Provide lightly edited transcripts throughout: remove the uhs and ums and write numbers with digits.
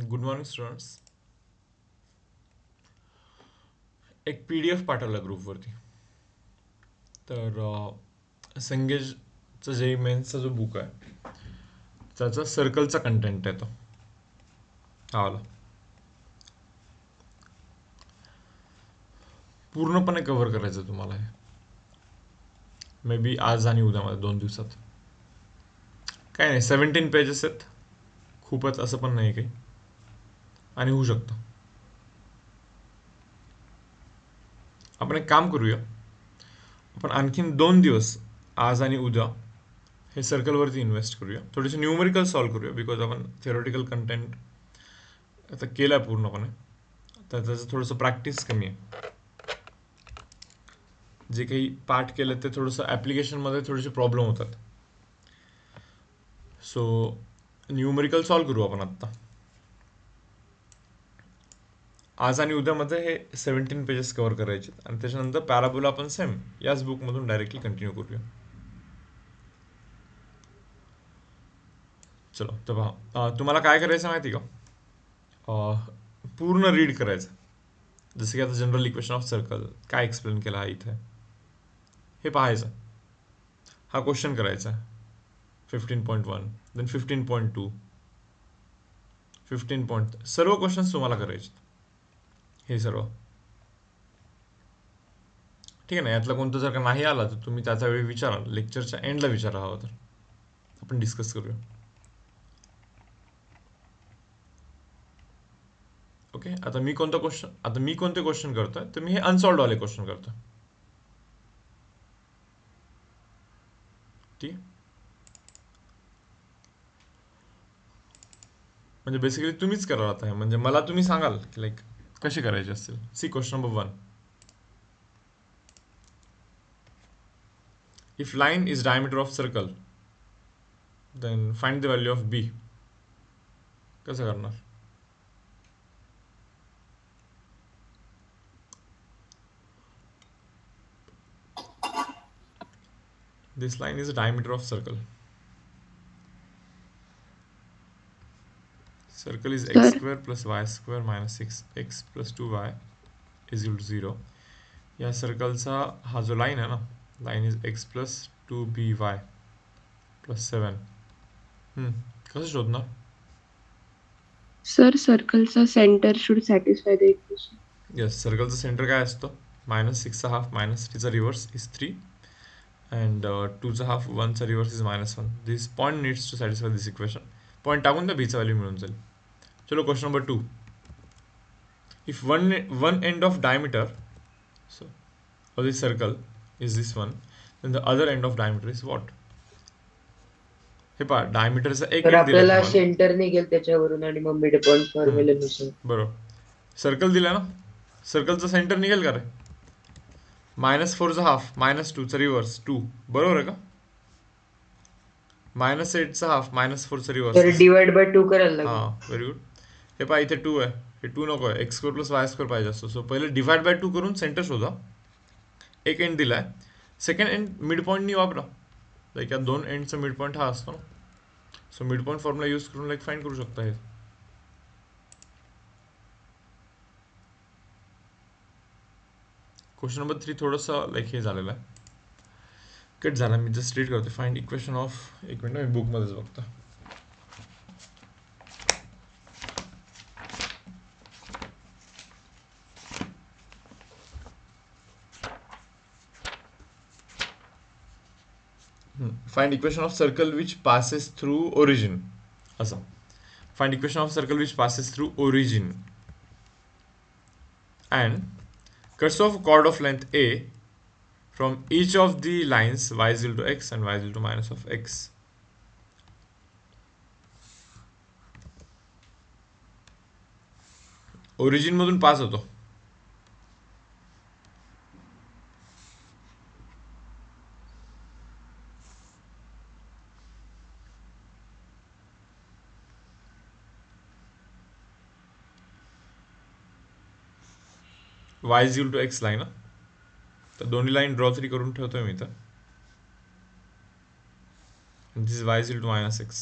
Good morning students. एक PDF पाठवला ग्रुपवरती. तर संगेशचं जे मेन्सचा जो बुक आहे त्याचा सर्कलचा कंटेंट आहे तो हा वाला. पूर्णपणे कव्हर करायचं तुम्हाला हे. मे बी आज आणि उद्यामध्ये 2 दिवसात. काय नाही, 17 पेजेस आहेत. खूपच असं पण नाही काही, आणि होऊ शकतं. आपण एक काम करूया, आपण आणखीन 2 दिवस आज आणि उद्या हे सर्कलवरती इन्व्हेस्ट करूया. थोडेसे न्यूमरिकल सॉल्व करूया, बिकॉज आपण थिअरॉटिकल कंटेंट आता केलं आहे पूर्णपणे, तर त्याचं थोडंसं प्रॅक्टिस कमी आहे. जे काही पाठ केलं ते थोडंसं ॲप्लिकेशनमध्ये थोडेसे प्रॉब्लेम होतात. सो न्यूमरिकल सॉल्व करू आपण आत्ता. आज आणि उद्यामध्ये हे 17 पेजेस कव्हर करायचे, आणि त्याच्यानंतर पॅराबोला आपण सेम याच बुकमधून डायरेक्टली कंटिन्यू करूया. चलो तर पहा, तुम्हाला काय करायचं माहिती का? पूर्ण रीड करायचं. जसं की आता जनरल इक्वेशन ऑफ सर्कल काय एक्सप्लेन केला आहे इथे, हे पाहायचं. हा क्वेश्चन करायचा 15.1, देन 15.2, 15. सर्व क्वेश्चन्स तुम्हाला करायचे, हे सर्व. ठीक आहे ना. यातलं कोणतं जर का नाही आला तर तुम्ही त्याचा वेळी विचारा, लेक्चरच्या एंडला विचारा, हवं तर आपण डिस्कस करूया. ओके. आता मी कोणते क्वेश्चन करतोय, तर मी हे अनसॉल्ड वाले क्वेश्चन करतोय. ठीक आहे. म्हणजे बेसिकली तुम्हीच करा आता हे, म्हणजे मला तुम्ही सांगाल की लाईक कसे करायचे असतील. See question number 1. If line is diameter of circle, then find the value of B. कसं करणार? This line is the diameter of circle. Circle is x sir square plus y square minus 6x plus 2y is equal to 0. या सर्कलचा हा जो line आहे ना, line is x plus 2by plus 7. कसं शोधणार? Sir सर्कलचा centre should satisfy the equation. Yes, सर्कलचं centre काय असतं? -6चा हाफ मायनस 3चा रिव्हर्स इज 3, अँड 2चा हाफ 1चा reverse is -1. This point needs to satisfy this equation. Point टाकून द्या, बीचा व्हॅल्यू मिळून जाईल. चलो question number 2. If one end of diameter, so of this circle is this one, then the other end of diameter is what? हे पहा, डायमीटरचा एक तर एंड दिलाय आपल्याला तुम्हाला. सेंटर निघेल त्याच्यावरून आणि मग मिड पॉईंट फॉर्म्युलेनुसार. बरोबर. सर्कल दिला ना, सर्कलचं सेंटर निघेल का रे? -4चा हाफ -2चा रिव्हर्स 2, बरोबर आहे का? -8चा हाफ -4चा रिव्हर्स. तर डिवाइड बाय 2 करायला लागेल. हां, व्हेरी गुड. हे पहा, इथे 2 आहे, हे 2 नको आहे. x square plus y square पाहिजे असतो. सो पहिले डिवाइड बाय 2 करून सेंटर शोधा. एक एंड दिलाय, सेकंड एंड मिड पॉईंटनी वापरा. लाईक या दोन एंडचा मिड पॉईंट हा असतो ना, so mid point formula use करून लाईक फाइंड करू शकता हे. क्वेश्चन नंबर 3 थोडंसं लाईक हे झालेलं आहे, कट झाला. मी जस्ट रीड करतो. फाइंड इक्वेशन ऑफ, एक मिनिट मी बुकमध्येच बघतो. Find equation of circle which passes through origin. असं, find equation of circle which passes through origin and cuts off a chord of length a from each of the lines y is equal to x and y is equal to minus of x. Origin मधून pass होतो. y is equal to x line. तर दोन्ही line draw तरी करून ठेवतोय मी. तर दिस y is equal to minus x.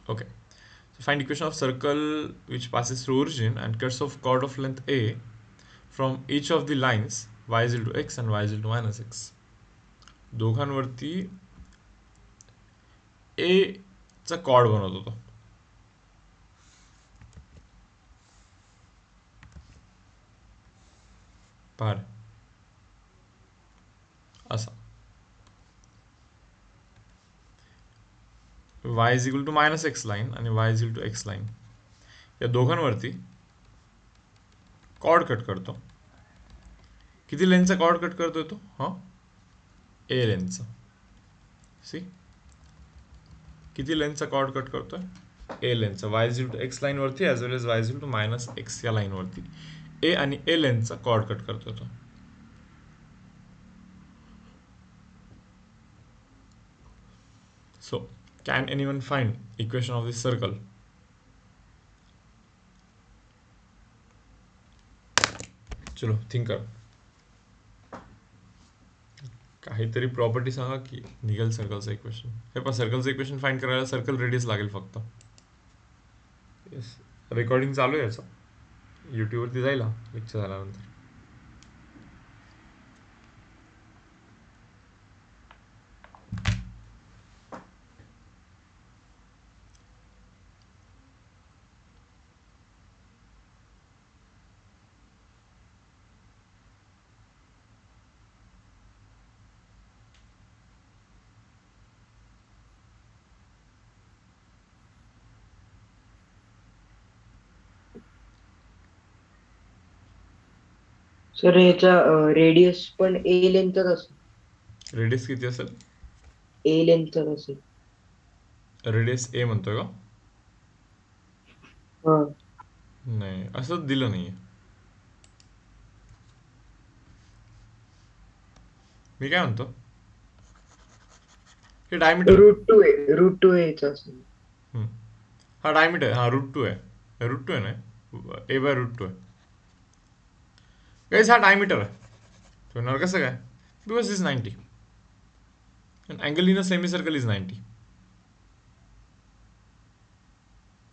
Okay, so find equation of circle which passes through origin and cuts off chord of length a from each of the lines y is equal to x and y is equal to minus x. दोघांवरती a चा chord बनवतो तो पार असा y is equal to minus X line आणि y is equal to x line या दोघांवरती cord cut करतो. किती लेंथचा कॉर्ड कट करतोय तो? हा ए लेंथचा. सी किती लेंथचा कॉर्ड कट करतोय? ए लेंथचा. y is equal to x line वरती as well as y is equal to minus x या लाईन वरती ए आणि ए लेंथचा कॉर्ड कट करतोय तो. So, can anyone find equation of this circle? चलो थिंक कर. काहीतरी प्रॉपर्टी सांगा की निघेल सर्कलचं इक्वेशन. हे पण सर्कलचं इक्वेशन फाइंड करायला सर्कल रेडियस लागेल फक्त. येस, रेकॉर्डिंग चालू आहे याचं. यूट्यूबवरती जाईल हा लेक्चर झाल्यानंतर. सर याचा रेडियस पण ए लेंथच असेल. रेडियस किती असेल? ए लेंथच असेल. रेडियस ए म्हणतोय का? हा नाही, असंच दिलं नाहीये. मी काय म्हणतो, हे डायमीटर रूट टू एचा असेल. हा डायमीटर, हा रूट 2 आहे. रूट 2 आहे ना, ए बाय रूट 2 आहे. गाइस हा डायमीटर आहे. तो येणार कसं काय? Because is 90 and angle in a semicircle is 90.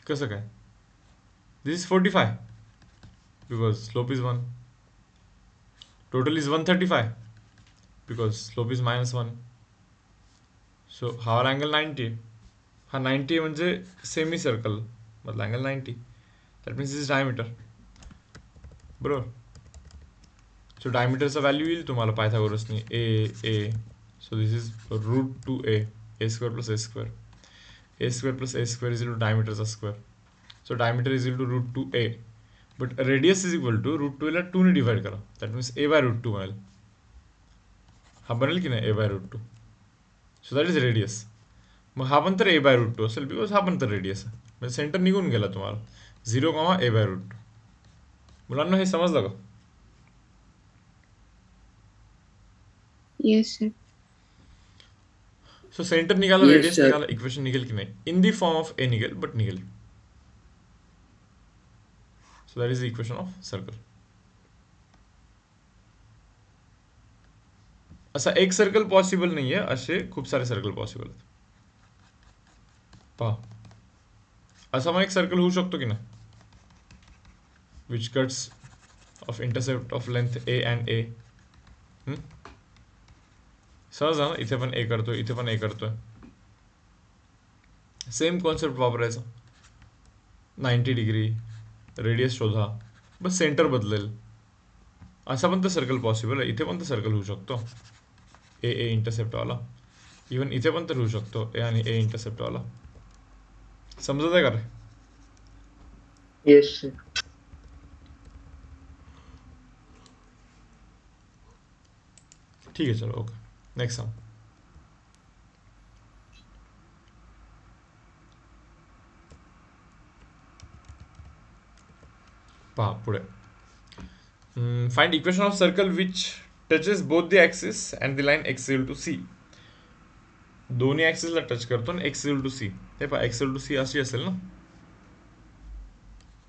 कसं काय? This is 45 because slope is 1. Total is 135 because slope is minus 1. So हा angle 90. हा 90 म्हणजे semicircle मतलब angle 90. That means this is diameter. बरोबर. सो डायमीटरचा व्हॅल्यू येईल तुम्हाला पायथागोरसनी A. So this is root 2a, A square plus A square. A square plus A square is equal to डायमीटरचा square. So diameter is equal to root 2a, but radius is equal to root 2 ला 2 ने divide करा. That means A by root 2 बनेल. हा बनेल की नाही A by root 2. So that is radius. मग हा पण तर ए बाय रूट 2 असेल बिकॉज हा पण तर रेडियस आहे. म्हणजे सेंटर निघून गेला तुम्हाला. 0, ए बाय रूट 2. मुलांना हे समजलं का? Yes sir. सो सेंटर निघाला, रेडियस निघाला, इक्वेशन निघेल की नाही? इन दी फॉर्म ऑफ ए निघेल, बट निघेल. So that is the equation of circle. असा एक सर्कल पॉसिबल नाहीये, असे खूप सारे सर्कल पॉसिबल आहेत. पहा, असा मग एक सर्कल होऊ शकतो की नाही, which cuts of intercept of length A and A. सहज ना, इथे पण ए करतोय, इथे पण ए करतोय. सेम कॉन्सेप्ट वापरायचा. 90 डिग्री रेडियस शोधा, बस सेंटर बदलेल. असा पण तर सर्कल पॉसिबल आहे. इथे पण तर सर्कल होऊ शकतो ए इंटरसेप्टवाला. इवन इथे पण तर होऊ शकतो ए आणि ए इंटरसेप्टवाला. समजत आहे का रे? Yes sir. ठीक आहे, चलो ओके. Next sum. पहा पुढे. Find equation of circle which touches both the axis and the line X equal to C. दोन्ही ॲक्सिसला टच करतो आणि एक्स इक्वल टू सी. हे पहा, एक्स इक्वल टू सी अशी असेल ना.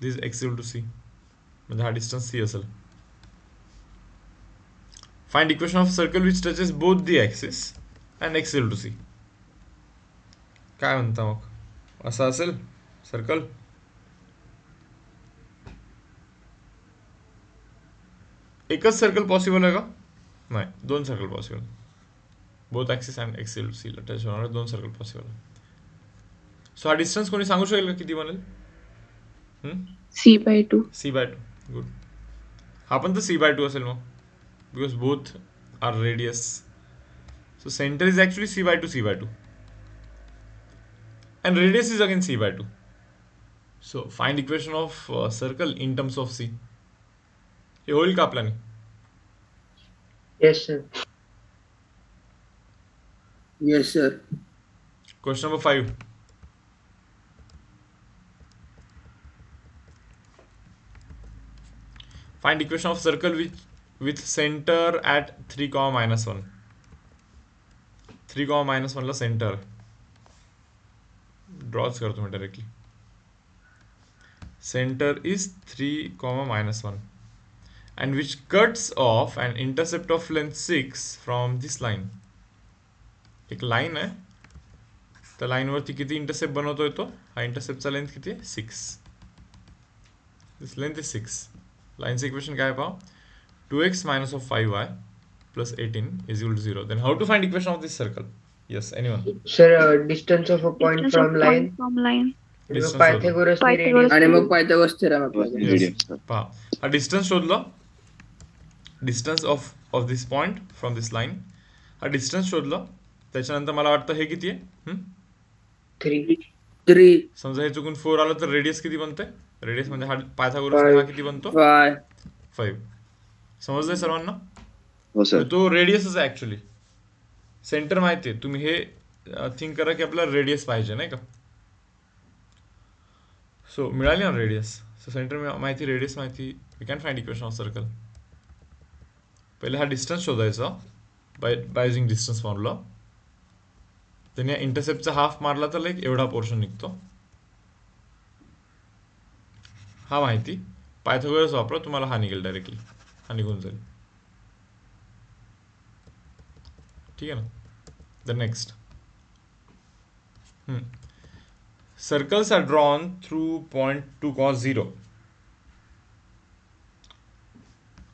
This X equal to C म्हणजे हा डिस्टन्स सी असेल. Find equation of circle which touches both the axis and X equal to C. काय म्हणता मग? असा असेल सर्कल. एकच सर्कल पॉसिबल आहे का? नाही, दोन circle possible. Both axis and एक्सेल सीला टच होणारे दोन सर्कल पॉसिबल आहे. सो हा डिस्टन्स कोणी सांगू शकेल का किती बनेल? C/2. C/2. गुड. हा पण तर C/2 असेल मग, because both are radius. So centre is actually C/2 C/2 and radius is again C/2. So find equation of circle in terms of C. हे होईल का आपल्याने? Yes sir. Yes, sir. Question number 5. Find equation of circle with center at 3, -1. 3, -1 ला centre ड्रॉच करतो मी directly. Centre is 3, -1 and which cuts off an intercept of length 6 from this line. एक line आहे, त्या लाईनवरती किती इंटरसेप्ट बनवतोय तो? हा इंटरसेप्टचा लेंथ किती आहे? 6. दिस लेंथ इज 6. लाईनचं इक्वेशन काय आहे पहा? 2x minus of 5y plus 18 is equal to 0. Then how to find equation of this circle? Yes, anyone? Sir distance of a point Distance of from line. point from line. Distance Pythagoras Pythagoras आणि मग Pythagoras theorem आपल्याला. Yes. पहा, हा distance शोधला. Distance of this point from this line. हा distance शोधला. त्याच्यानंतर मला वाटतं हे किती आहे? 3. 3, समजा हे चुकून 4 आलं तर रेडियस किती बनते? रेडियस म्हणजे हा पायथागोरस हा किती बनतो? 5. 5. समजलंय सर्वांना? हो सर. तो रेडियसच आहे ॲक्च्युली. सेंटर माहिती आहे. तुम्ही हे थिंक करा की आपल्याला रेडियस पाहिजे, नाही का? सो मिळाली ना रेडियस. सो सेंटर माहिती, रेडियस माहिती. We can find equation of circle. पहिले हा डिस्टन्स शोधायचा बाय युजिंग डिस्टन्स फॉर्म्युला. त्याने इंटरसेप्टचा हाफ मारला तर लाईक एवढा पोर्शन निघतो. हा माहिती. पायथागोरस वापरा, तुम्हाला हा निघेल डायरेक्टली. हा निघून जाईल. ठीक आहे ना? The next. Circles are drawn through point 2, cos 0.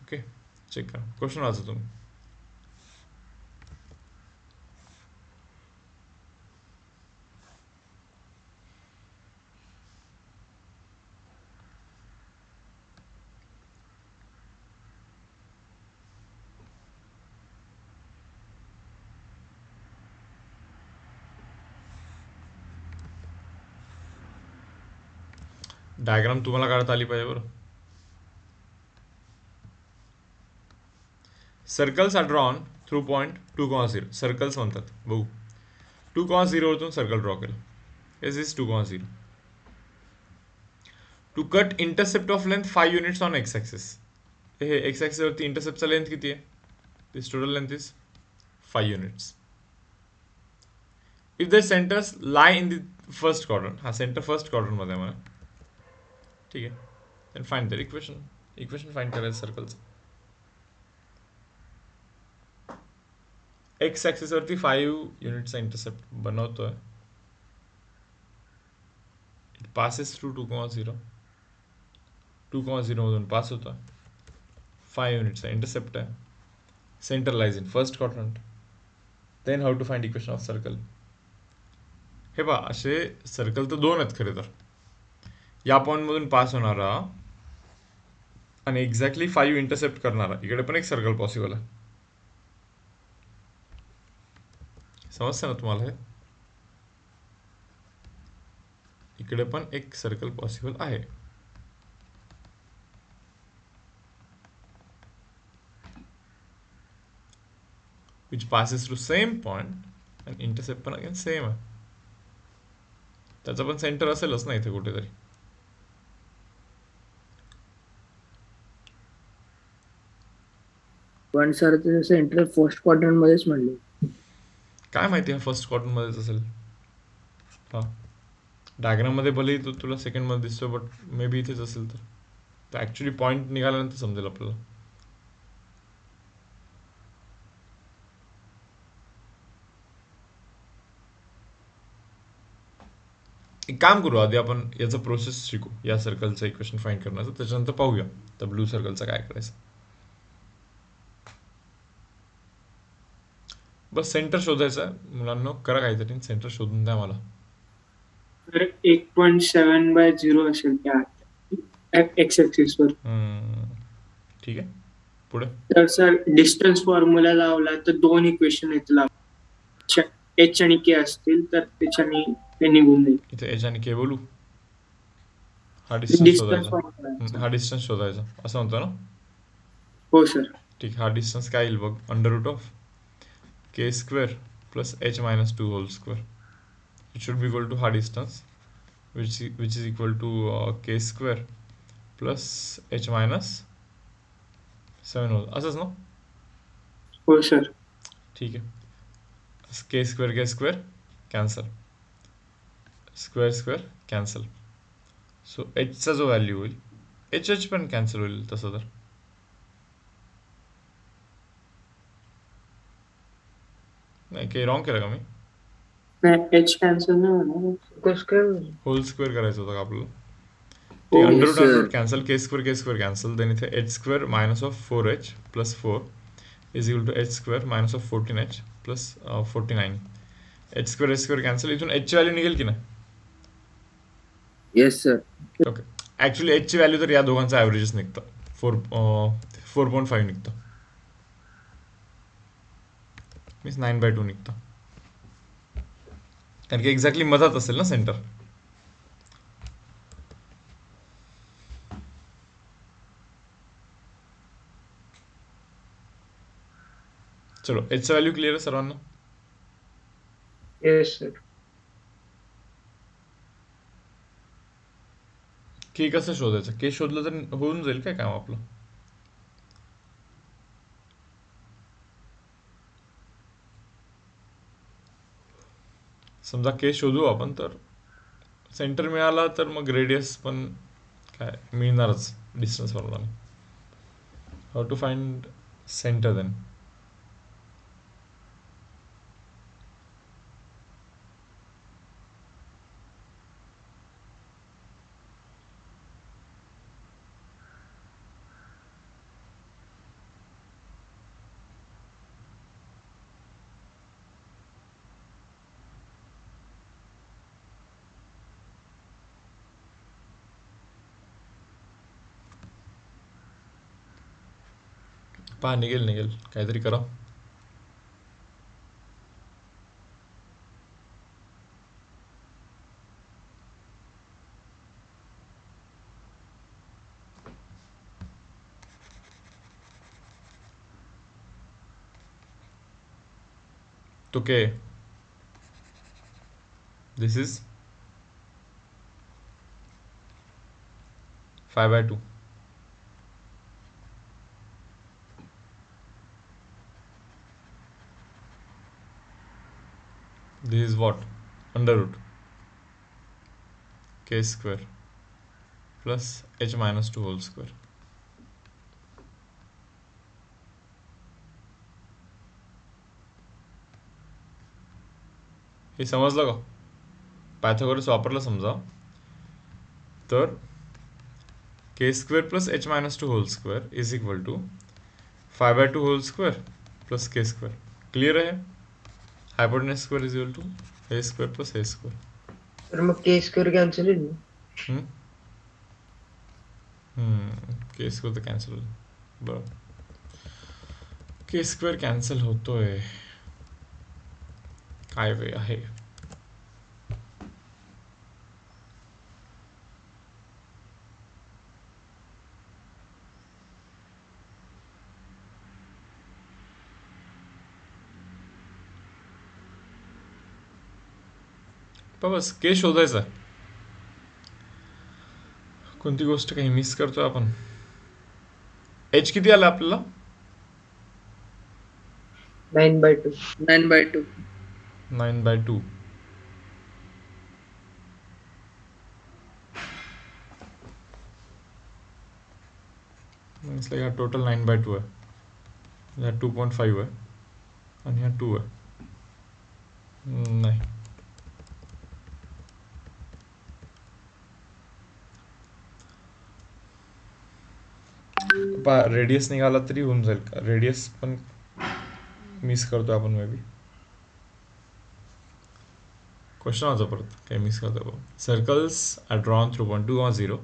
Okay, check करा. क्वेश्चन वाचा तुम्ही. डायग्राम तुम्हाला काढता आली पाहिजे बरं. Circles are drawn through point 2, 0. Circles म्हणतात बघू. 2, 0 वरतून सर्कल ड्रॉ केलं. S is 2, 0. To cut intercept of length 5 units on x axis. हे एक्स ॲक्सिस वरती इंटरसेप्टचा लेंथ किती आहे? This total length is 5 units. If the centres lie in the first quadrant. हा सेंटर फर्स्ट क्वाड्रंट मध्ये आहे मला. ठीक आहे. Then find the equation find करायचं सर्कलचं. एक्स ॲक्सिस वरती 5 युनिटचा इंटरसेप्ट बनवतोय. It passes through 2, 0. 2, 0 मधून पास होतोय. 5 युनिटचा इंटरसेप्ट आहे. Centre lies in first quadrant. Then how to find equation of circle. हे पहा, असे सर्कल तर दोन आहेत खरे तर. या पॉईंटमधून पास होणारा आणि एक्झॅक्टली 5 इंटरसेप्ट करणारा. इकडे पण एक सर्कल पॉसिबल आहे. समजतं ना तुम्हाला हे? इकडे पण एक सर्कल पॉसिबल आहे. which passes through same point and intercept पण अगेन सेम आहे. त्याचा पण सेंटर असेलच ना इथे कुठेतरी. पण सर ते सेंटर फर्स्ट क्वाड्रंट मध्येच म्हणले. काय माहिती हा फर्स्ट क्वार्टर मध्येच असेल. हा डायग्राम मध्ये भलेही तो तुला सेकंड मध्ये दिसतो, बट मे बी इथेच असेल. तर ऍक्च्युली पॉईंट निघाल्यानंतर समजेल आपल्याला. एक काम करू, आधी आपण याचं प्रोसेस शिकू, या सर्कलचं इक्वेशन फाइंड करण्याचं, त्याच्यानंतर पाहूया तर ब्लू सर्कलचं काय करायचं. बस सेंटर शोधायचं आहे मुलांना, करा काहीतरी, सेंटर शोधून द्या मला. तर 1.7/0 असेल त्या एक्स ऍक्सिस वर. ठीक आहे, पुढे. तर सर डिस्टन्स फॉर्म्युला लावला तर 2 इक्वेशन येतील, एच आणि के असतील तर त्याच्याने ते निघून जाईल. इथे एच आणि के बोलू, हा डिस्टन्स डिस्टन्स शोधायचा. फॉर्म्युला. हा डिस्टन्स शोधायचा असं म्हणतो ना. हो सर. ठीक, हा डिस्टन्स काय येईल बघ, under root of K square plus H minus 2 whole square. It should be equal to हा distance which is equal to K square plus H minus 7 whole, असंच ना. हो सर. ठीक आहे, K square cancel, square square cancel. So एचचा जो value होईल, H पण कॅन्सल होईल तसं तर. नाही, काही रॉंग केलं का मी. एच कॅन्सल नाही होणार. कसं काय होईल? होल स्क्वेअर करायचं होतं का आपल्याला. हो. ठीक, under Yes, root sir. Cancel, k square cancel, then इथे h square minus of 4h plus 4 is equal to h square minus of 14h plus 49. H square cancel, इथून एचची व्हॅल्यू निघेल की नाही. Yes, sir. ओके, ॲक्च्युली एचची value तर या दोघांचं ॲव्हरेजच निघतं, 4.5 निघतं, मीन्स 9/2 निघतं, कारण की एक्झॅक्टली मधात असेल ना सेंटर. चलो, एचचं व्हॅल्यू क्लिअर आहे सर्वांना. Yes sir. के कसं शोधायचं, के शोधलं तर होऊन जाईल काय काम आपलं. समजा के शोधू आपण, तर सेंटर मिळाला तर मग रेडियस पण काय मिळणारच डिस्टन्स फॉर्म्युलाने. How to find centre then. पहा, निघेल काहीतरी करा. तो k, this is 5/2. This is what? Under root k square plus h minus 2 whole square. हे समजलं का. पायथागोरस वापरलं समजा तर k square plus H minus 2 whole square is equal to 5/2 whole square plus k square. Clear आहे. Hypotenuse square is equal to a square plus A square. तर मग के square cancel होईल ना. के स्क्वेअर तर कॅन्सल होईल. बरोबर, के स्क्वेअर कॅन्सल होतोय. काय वे आहे. बस के शोधायचा. कोणती गोष्ट काही मिस करतोय आपण. एच किती आला आपल्याला. 9/2. 9/2. 9/2. मीन्स लाईक हा टोटल 9/2 आहे. ह्या 2.5 आहे आणि ह्या 2 आहे. नाही, रेडियस निघाला तरी होऊन जाईल का? रेडियस पण मिस करतो आपण मे बी. क्वेश्चन वाचा परत, काही मिस करतो. Circles are drawn through point 2, 0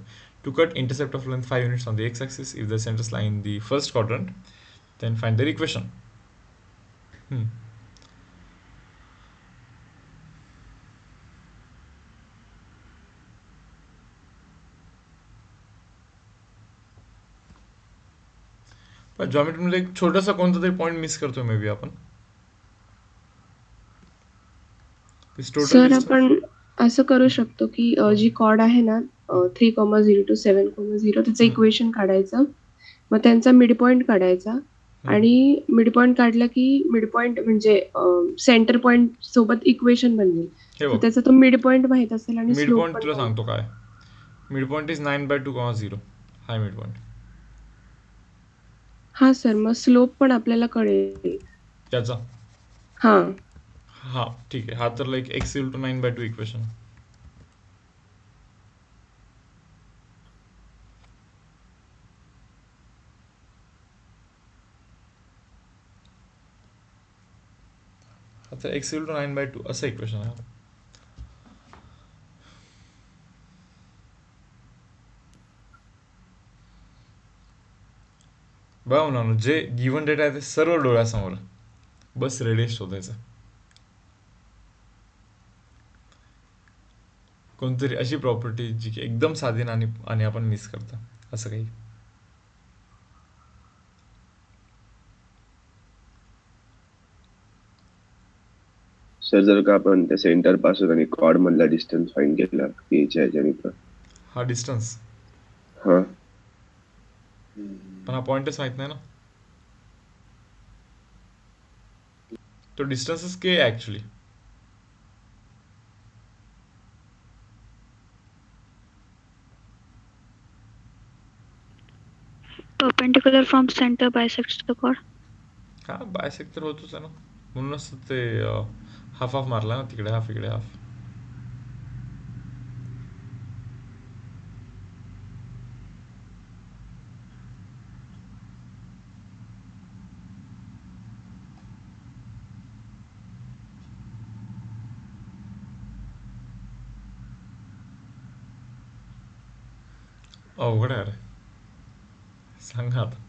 to cut intercept of length 5 units on the x-axis. If the centers lie in the first quadrant, then find their equation. पण जॉमेट्रीमध्ये एक छोटासा कोणता तरी पॉईंट मिस करतोय मे बी आपण. Sir आपण असं करू शकतो की जी कॉर्ड आहे ना 3,0 to 7,0 त्याचं इक्वेशन काढायचं, मग त्यांचा मिड पॉइंट काढायचा आणि मिड पॉइंट काढला की मिड पॉइंट म्हणजे सेंटर पॉइंट सोबत इक्वेशन बनवेल. हे तर बघ, त्याचा तो मिड पॉइंट माहित असेल आणि मिड स्लोप पॉईंट पण तुला माहित. सांगतो काय. Mid point is 9/2, 0. High mid point. हा सर, मग स्लोप पण आपल्याला कळेल. त्याचा हा हा ठीक आहे. हा तर लाईक x = 9/2 इक्वेशन. आता x = 9/2 असं इक्वेशन आहे. बघा ना, जे गिव्हन डेटा आहे ते सर्व डोळ्यासमोर, बस रेडियस शोधायचं. कोणतरी अशी प्रॉपर्टी जी की एकदम साधी आणि आपण मिस करता असं काही. सर जर का आपण त्या सेंटर पासून आणि कॉर्ड मधला डिस्टन्स फाइंड केला एच्या ह्याच्याने तर हा डिस्टन्स, हा पण हा पॉइंटच माहित नाही ना. तो डिस्टन्सच के आहे actually. perpendicular from center bisects the chord. हा बायसेक्टर होतोच आहे ना, म्हणूनच ते हाफ हाफ मारला ना, तिकडे हाफ इकडे हाफ. अवघड आहे रे, सांगा आता.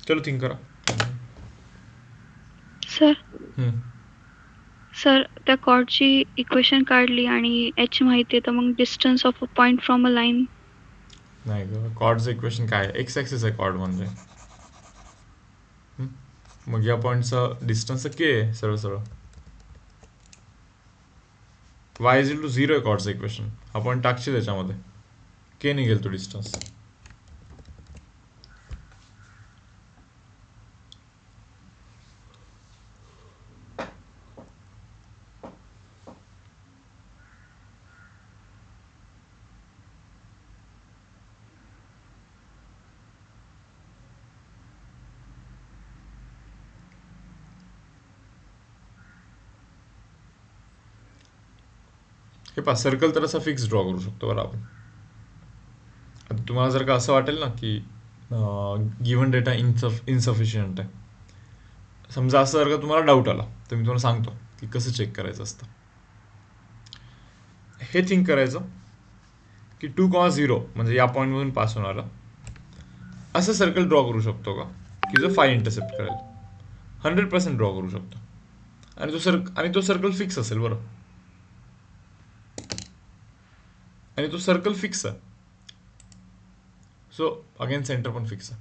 चलो थिंक करा. सर त्या कॉर्डची इक्वेशन काढली आणि h माहिती आहे, तर मग distance of a point from a line. नाही ग, कॉर्डचं इक्वेशन काय आहे? एक्स ॲक्सिस आहे कॉर्ड म्हणजे. मग या पॉईंटचं डिस्टन्स के आहे सरळ सरळ. y = 0 आहे कॉर्डचं इक्वेशन. हा पॉईंट टाकशील त्याच्यामध्ये, के निघेल तो डिस्टन्स. हे पहा, सर्कल तर असा फिक्स ड्रॉ करू शकतो बरं आपण. आता तुम्हाला जर का असं वाटेल ना की गिव्हन डेटा इनसफिशियंट आहे, समजा असं जर का तुम्हाला डाऊट आला, तर मी तुम्हाला सांगतो की कसं चेक करायचं असतं. हे थिंक करायचं की 2, 0 म्हणजे या पॉईंटमधून पास होणारा असं सर्कल ड्रॉ करू शकतो का की जो 5 इंटरसेप्ट करेल. 100% ड्रॉ करू शकतो. आणि तो सर्कल फिक्स असेल बरं. आणि तो सर्कल फिक्स आहे. सो अगेन सेंटर पण फिक्स आहे.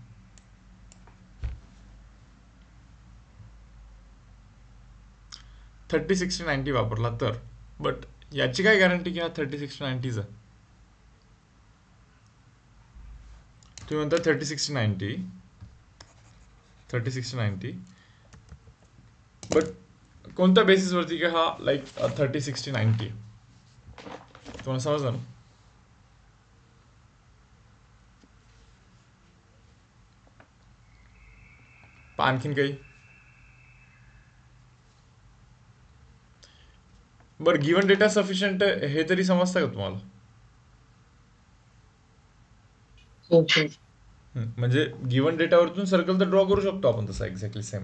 थर्टी 60 90 वापरला तर, बट याची काय गॅरंटी की हा 30 60 90 आहे. तुम्ही म्हणता 30 60 90, बट कोणत्या बेसिसवरती की हा लाईक 30 60 90 तुम्हाला समजलं ना. आणखीन काही. बरं, गिव्हन डेटा सफिशियंट हे तरी समजतं का तुम्हाला? हो सर. म्हणजे गिवन डेटावरतून सर्कल तर ड्रॉ करू शकतो आपण तसा एक्झॅक्टली सेम.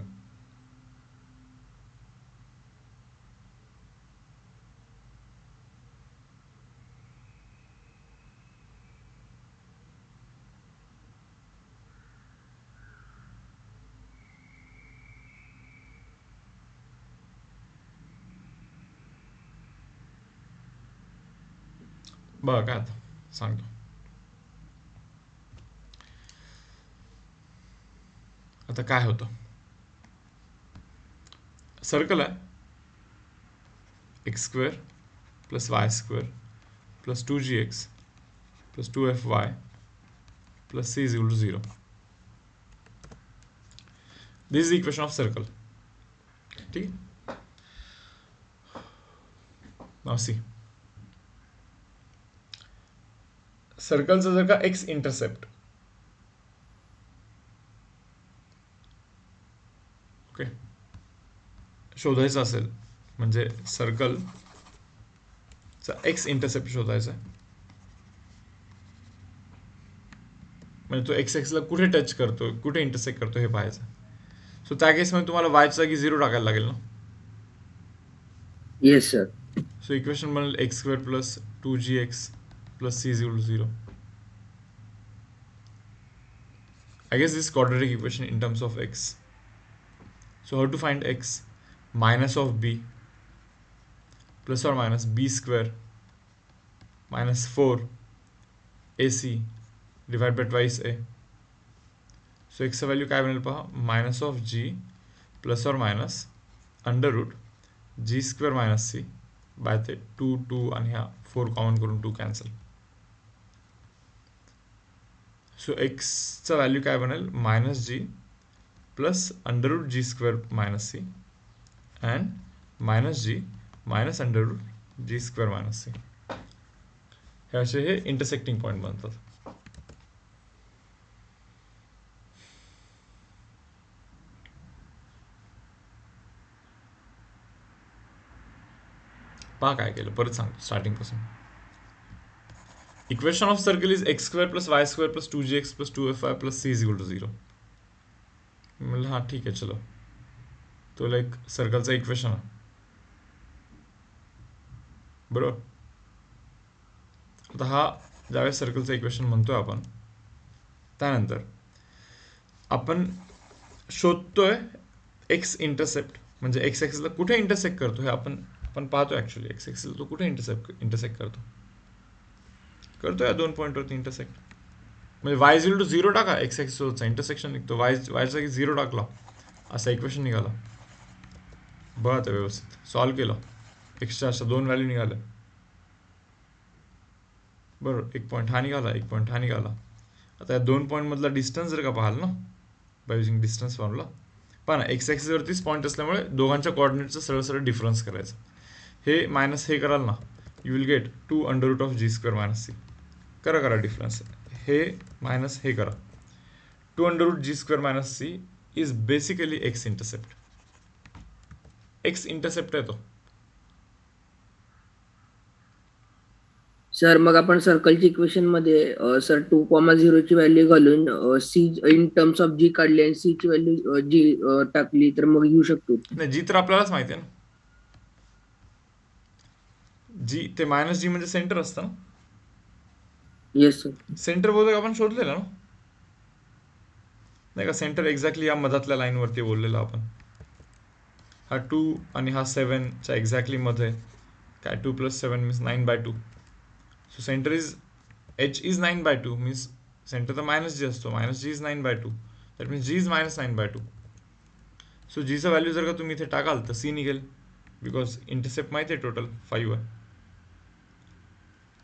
बघा काय आता सांगतो. आता काय होतं, सर्कल आहे x² + y² + 2gx + 2fy + c = 0. This is the equation of circle. ठीक आहे. Now see, सर्कलचा जर का x इंटरसेप्ट ओके शोधायचा असेल, म्हणजे सर्कलचा x इंटरसेप्ट शोधायचा आहे, म्हणजे तो x ला कुठे टच करतो, कुठे इंटरसेक्ट करतो हे पाहायचं. सो त्या केसमध्ये तुम्हाला y च्या जागी 0 टाकायला लागेल ना. Yes sir. सो इक्वेशन बनेल x² + 2gx + c = 0. I guess this quadratic equation in terms of x. So how to find x? Minus of b plus or minus b² minus 4 ac divided by twice a. So x चा value काय बनेल पहा, minus of g plus और minus under root g² - c by ते 2 आणि हा 4 common करून 2 cancel. So x चा व्हॅल्यू काय बनेल, -g plus under root g² - c and -g minus under root g² - c. हे असे हे इंटरसेक्टिंग पॉईंट बनतात. पहा काय केलं, परत सांगतो स्टार्टिंग पासून. Equation of circle is x² + y² + 2gx + 2fy + c = 0. म्हणलं हां ठीक आहे चलो, तो लाईक सर्कलचा इक्वेशन आहे बरोबर. आता हा ज्यावेळेस सर्कलचा इक्वेशन म्हणतोय आपण, त्यानंतर आपण शोधतोय एक्स इंटरसेप्ट, म्हणजे एक्स ॲक्सिसला कुठे इंटरसेक्ट करतो हे आपण पाहतो. ॲक्च्युली एक्स ॲक्सिसला तो कुठे इंटरसेक्ट करतो या 2 पॉईंटवरती इंटरसेक्ट. म्हणजे y = 0 टाका, एक्स ॲक्सिसवरचा इंटरसेक्शन निघतो, y चा 0 टाकला, असा इक्वेशन निघाला. बघा आता व्यवस्थित सॉल्व केलं, एक्सच्या अशा 2 व्हॅल्यू निघाल्या बरोबर. 1 पॉईंट हा निघाला, 1 पॉईंट हा निघाला. आता या 2 पॉईंटमधला डिस्टन्स जर का पाहाल ना बाय युजिंग डिस्टन्स फॉर्म्युला, पहा ना एक्स ॲक्सिसवरतीच पॉईंट असल्यामुळे दोघांच्या कोऑर्डिनेटचा सरळ सरळ डिफरन्स करायचा. हे मायनस हे कराल ना, you will get 2 under root of g² - c. करा डिफरन्स, हे मायनस हे करा, 2 under root g² - c is basically X intercept. X intercept आहे तो. सर मग आपण सर्कलच्या इक्वेशन मध्ये सर 2,0 ची व्हॅल्यू घालून सी इन टर्म्स ऑफ जी काढली आणि सी ची व्हॅल्यू जी टाकली तर मग येऊ शकतो. नाही, जी तर आपल्यालाच माहिती आहे ना, जी ते -g म्हणजे सेंटर असतं ना. Yes sir. सेंटर बहुतेक आपण शोधलेलं ना, नाही का. सेंटर एक्झॅक्टली या मधातल्या लाईनवरती बोललेलं आपण. हा 2 आणि हा 7 च्या एक्झॅक्टली मध्ये काय, 2 + 7 means 9/2. So centre is h is 9/2 means centre तर -g असतो, -g is 9/2, that means g is -9/2. So जीचा व्हॅल्यू जर का तुम्ही इथे टाकाल तर c निघेल, बिकॉज इंटरसेप्ट माहिती आहे टोटल 5 आहे.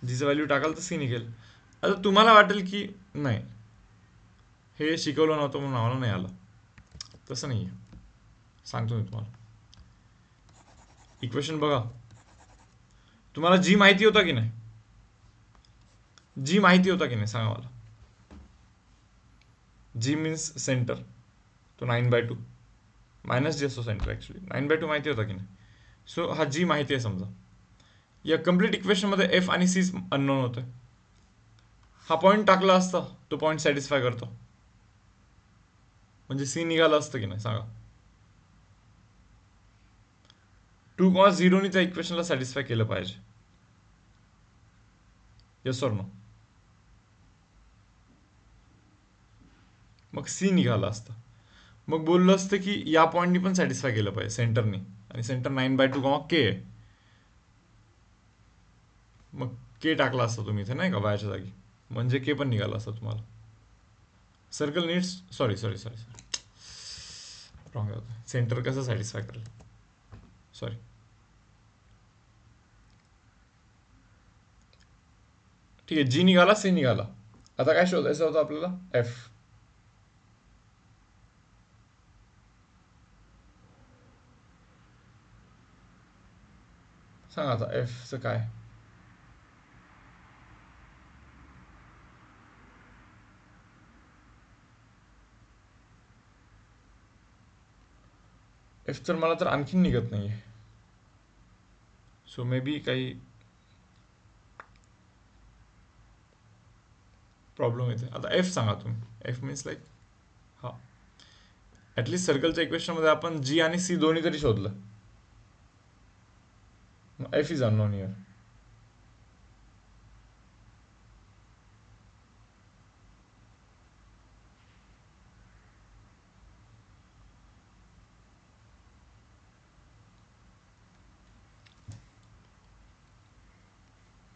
जीचा व्हॅल्यू टाकाल तर c निघेल. आता तुम्हाला वाटेल की नाही हे शिकवलं नव्हतं म्हणून आम्हाला नाही आलं, तसं नाही आहे. सांगतो मी तुम्हाला इक्वेशन बघा. तुम्हाला जी माहिती होता की नाही, जी माहिती होता की नाही सांगा मला. जी मीन्स सेंटर, तो 9/2 -g असतो सेंटर ॲक्च्युली. 9/2 माहिती होता की नाही. सो हा जी माहिती आहे समजा. या कम्प्लीट इक्वेशनमध्ये एफ आणि सी अननोन होते. हा पॉईंट टाकला असता तो पॉईंट सॅटिस्फाय करतो, म्हणजे सी निघालं असतं की नाही सांगा. 2,0 त्या इक्वेशनला सॅटिस्फाय केलं पाहिजे. Yes or no? मग सी निघाला असतं. मग बोललं असतं की या पॉईंटनी पण सॅटिस्फाय केलं पाहिजे सेंटरनी, आणि सेंटर 9/2 के आहे. मग के टाकला असता तुम्ही इथे नाही का वायच्या जागी, म्हणजे के पण निघाला असता तुम्हाला. सर्कल नीड्स सॉरी रॉंग होतं. सेंटर कसं सॅटिस्फाय करेल, सॉरी. ठीक आहे, जी निघाला सी निघाला. आता काय शोधायचं होतं आपल्याला? एफ. सांगा आता एफचं काय. एफ तर मला तर आणखीन निघत नाहीये, सो मे बी काही प्रॉब्लेम येते. आता एफ सांगा तुम्ही. एफ मीन्स लाईक हा ॲटलिस्ट सर्कलच्या इक्वेशनमध्ये आपण जी आणि सी दोन्ही तरी शोधलं. F is unknown here.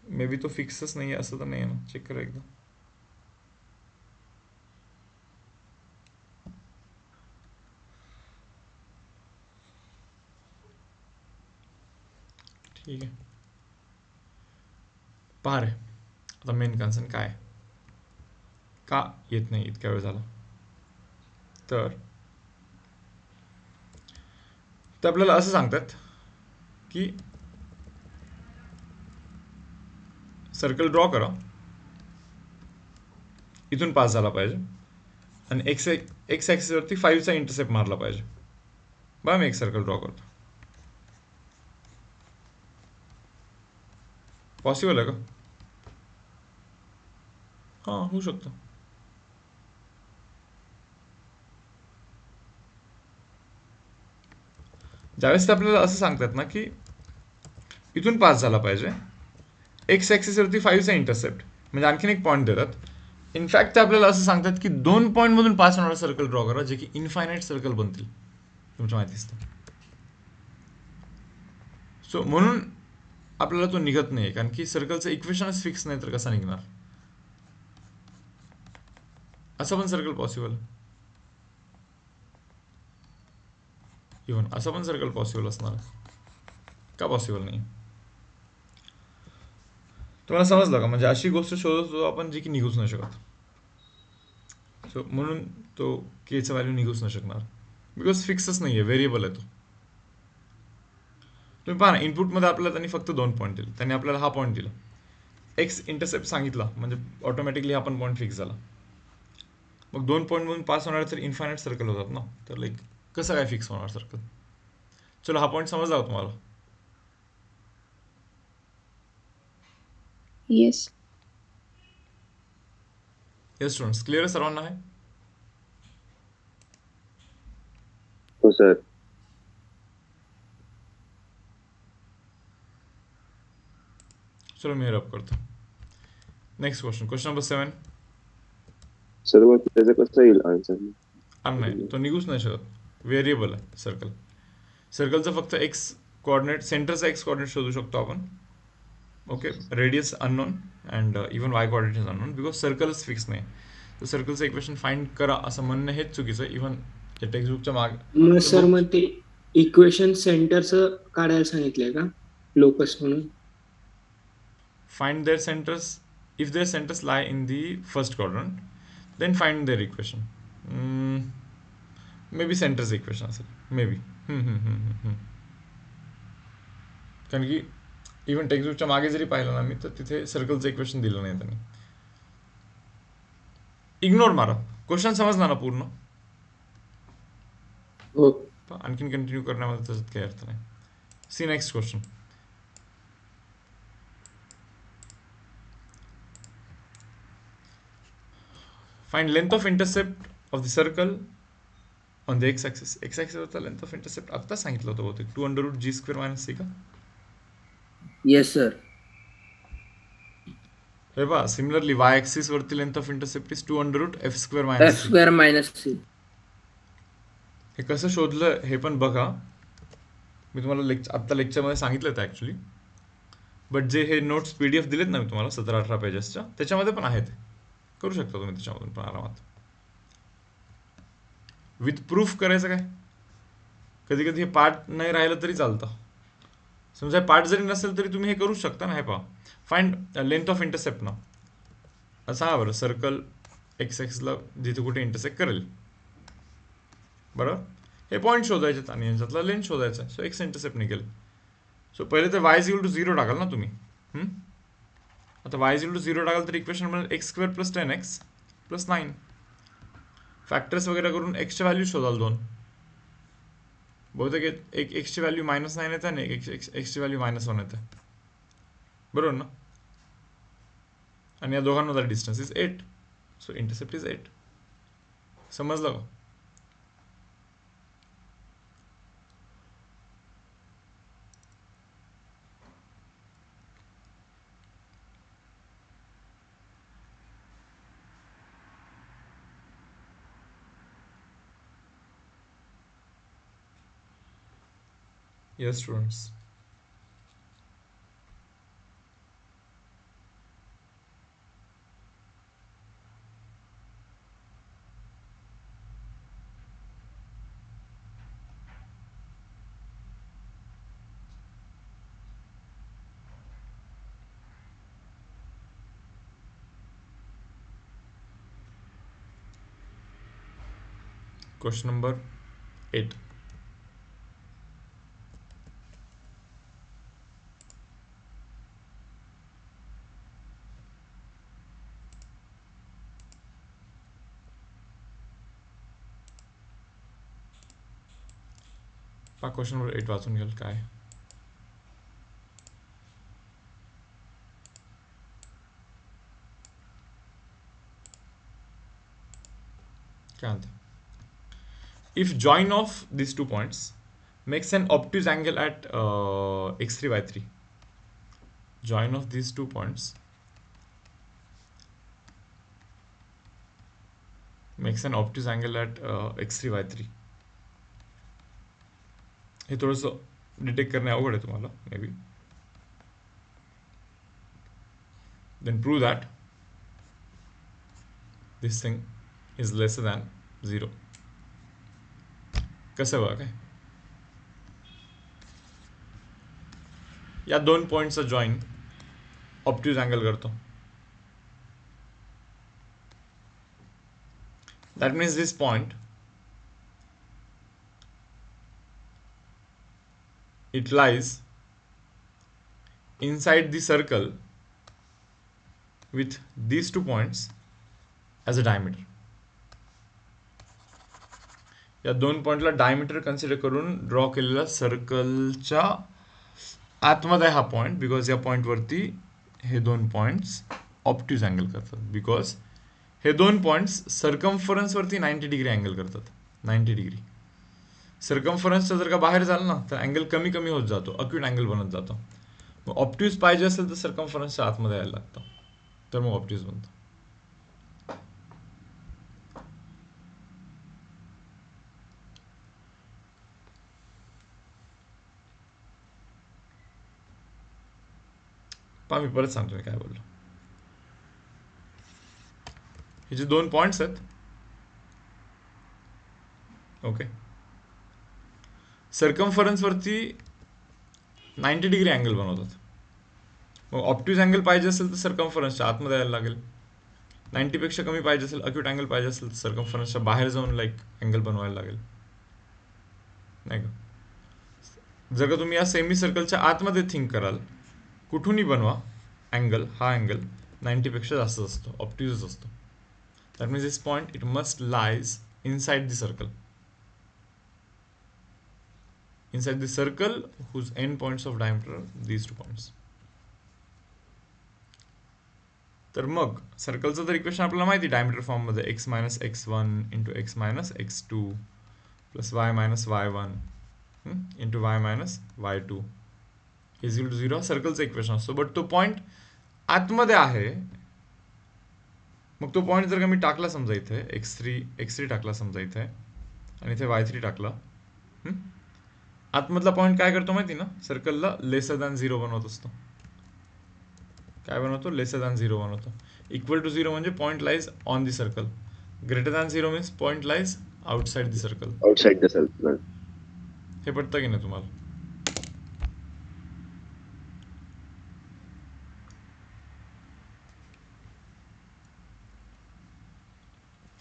May be तो फिक्सच नाही आहे असं तर नाही आहे ना, चेक करा एकदा. ठीक आहे, पहा रे आता मेन कन्सर्न काय आहे? का येत नाही इतक्या वेळ झाला? तर ते आपल्याला असं सांगतात की सर्कल ड्रॉ करा, इथून पास झाला पाहिजे, आणि एक्स ॲक्सिसवरती 5चा इंटरसेप्ट मारला पाहिजे. बघा मी एक सर्कल ड्रॉ करतो. पॉसिबल आहे का? हां, होऊ शकतं. ज्यावेळेस ते आपल्याला असं सांगतात ना की इथून पास झाला पाहिजे, एक्स ॲक्सिसवरती 5चा इंटरसेप्ट, म्हणजे आणखीन एक पॉईंट देतात. इनफॅक्ट ते आपल्याला असं सांगतात की 2 पॉईंटमधून पास होणारा सर्कल ड्रॉ करा, जे की इन्फायनाईट सर्कल बनतील तुमच्या माहितीच. सो म्हणून आपल्याला तो निघत नाही, कारण की सर्कलचं इक्वेशनच फिक्स नाही, तर कसा निघणार? असं पण सर्कल पॉसिबल, इव्हन असं पण सर्कल पॉसिबल असणार. का पॉसिबल नाही? तुम्हाला समजलं का? म्हणजे अशी गोष्ट शोधत होतो आपण जी की निघूच नाही शकत. सो म्हणून तो केचं व्हॅल्यू निघूच नाही शकणार, बिकॉज फिक्सच नाही आहे, व्हेरिएबल आहे तो. तुम्ही पहा ना, इनपुटमध्ये आपल्याला त्यांनी फक्त 2 पॉईंट दिले. त्यांनी आपल्याला हा पॉईंट दिला, एक्स इंटरसेप्ट सांगितला, म्हणजे ऑटोमॅटिकली हा पण पॉईंट फिक्स झाला. मग 2 पॉईंटमधून पास होणारे तर इन्फायनाईट सर्कल होतात ना, तर लाईक कसं काय फिक्स होणार सर्कल? चलो हा पॉईंट समजला का तुम्हाला? येस. येस स्टुडंट्स, क्लिअर सर्वांना आहे? हो सर. चलो मी रब करतो. Next question number 7. सर मग त्याचं कसं येईल आन्सर? नाही, तो निघूच नाही शकत, व्हेरिएबल आहे सर्कल. सर्कलचं फक्त एक्स कोऑर्डिनेट, सेंटरचा एक्स कोऑर्डिनेट शोधू शकतो आपण. Okay, radius unknown and even y coordinate is unknown, because सर्कलच फिक्स नाही. तर सर्कलचं इक्वेशन फाइंड करा असं म्हणणं हेच चुकीचं आहे. इव्हन टेक्स्टबुकच्या मागे मग सर मग ते इक्वेशन सेंटरचं काढायला सांगितलंय का लोकस म्हणून? find their centers. If their centers lie in the first quadrant, then find their equation. Maybe centers equation असेल, maybe. कारण की इव्हन टेक्स्टबुकच्या मागे जरी पाहिलं ना मी, तर तिथे सर्कलचं इक्वेशन दिलं नाही त्यांनी. इग्नोर मारा, क्वेश्चन समजला ना पूर्ण? हो. आणखीन कंटिन्यू करण्यामध्ये त्याच्यात काही अर्थ नाही. See next question. Find length of intercept of the circle on the x axis. X ॲक्सिसवरचा लेंथ ऑफ इंटरसेप्ट आत्ता सांगितलं होतं बहुतेक 2√g² मायनस सी का. Yes sir. हे पहा सिमिलरली वाय ॲक्सिस वरती length of intercept is 2√f² minus c. f² minus c. हे कसं शोधलं हे पण बघा. मी तुम्हाला आत्ता लेक्चरमध्ये सांगितलं होतं ॲक्च्युली, बट जे हे नोट्स PDF दिलेत ना मी तुम्हाला 17-18 पेजेसच्या, त्याच्यामध्ये पण आहेत. करू शकता तुम्ही त्याच्यामधून पण आरामात. विथ प्रूफ करायचं काय. कधी कधी हे पार्ट नाही राहिलं तरी चालतं. समजा पार्ट जरी नसेल तरी तुम्ही हे करू शकता ना. हे पहा, फाइंड लेंथ ऑफ इंटरसेप्ट ना. असं हा बरं सर्कल एक्स ॲक्सिसला जिथे कुठे इंटरसेक्ट करेल, बरोबर. हे पॉईंट शोधायचे आणि यांच्यातला लेंथ शोधायचा. सो एक्स इंटरसेप्ट निघेल. सो पहिले तर y=0 टाकाल ना तुम्ही. आता y=0 टाकाल तर इक्वेशन मिळेल x² + 10x + 9. फॅक्टर्स वगैरे करून एक्सची व्हॅल्यू शोधाल 2. बहुतेक एक एक्सची व्हॅल्यू -9 येते आणि एक एक्सची व्हॅल्यू -1 येते, बरोबर ना. आणि या दोघांमधला distance is 8. So intercept is 8. समजलं का. Yes, students. Question number 8. Question number 8 वाचून घ्याल काय. काय म्हणते. If join of these 2 points makes an obtuse angle at x3 y3. Join of these 2 points makes an obtuse angle at x3 y3. हे थोडंसं detect करणे अवघड आहे तुम्हाला may be. Then prove that this thing is lesser than 0. कसं बघा काय. या 2 पॉईंटचा जॉईन ऑब्ट्यूज अँगल करतो. That means this point, it lies inside the circle with these 2 points as a diameter. या 2 पॉइंटला डायमीटर कन्सिडर करून ड्रॉ केलेला सर्कलच्या आतमध्ये हा पॉइंट, बिकॉज या पॉइंटवरती हे 2 पॉइंट्स ऑब्ट्यूज अँगल करतात. बिकॉज हे 2 पॉइंट्स सर्कम्फरन्सवरती 90 डिग्री अँगल करतात. 90 डिग्री सर्कम्फरन्सचा जर का बाहेर झालं ना तर अँगल कमी कमी होत जातो, अक्यूट अँगल बनत जातो. मग ऑब्ट्यूज पाहिजे असेल तर सर्कम्फरन्सच्या आतमध्ये यायला लागतं, तर मग ऑब्ट्यूज बनतं. मी परत सांगतो मी काय बोललो. हे जे 2 पॉइंट्स आहेत, ओके, सर्कम्फरन्स वरती 90 डिग्री अँगल बनवतात. मग ऑब्ट्यूज अँगल पाहिजे असेल तर सर्कम्फरन्सच्या आतमध्ये यायला लागेल. 90 पेक्षा कमी पाहिजे असेल, अक्यूट अँगल पाहिजे असेल तर सर्कम्फरन्सच्या बाहेर जाऊन अँगल बनवायला लागेल, नाही का. जर का तुम्ही या सेमी सर्कलच्या आतमध्ये थिंक कराल, कुठूनही बनवा अँगल, हा अँगल 90 पेक्षा जास्त असतो, ऑब्ट्यूज असतो. That means this point it must lies inside the circle. Inside the circle whose end points of diameter are these 2 points. तर मग सर्कलचं तर इक्वेशन आपल्याला माहिती डायमीटर फॉर्ममध्ये x minus x one into x minus x two plus y minus y one into y minus y two is equal to 0 सर्कलचं equation असतो. But तो point आतमध्ये आहे. मग तो पॉईंट जर का मी टाकला समजा इथे x3 टाकला समजा इथे आणि इथे y3 टाकला, आतमधला पॉईंट काय करतो माहिती ना, सर्कलला लेसर दॅन 0 बनवत असतो. काय बनवतो? लेसर दॅन 0 बनवतो. इक्वल टू 0 म्हणजे point lies on the circle. Greater than 0 means point lies outside the circle. Outside the circle. हे पटतं की नाही तुम्हाला?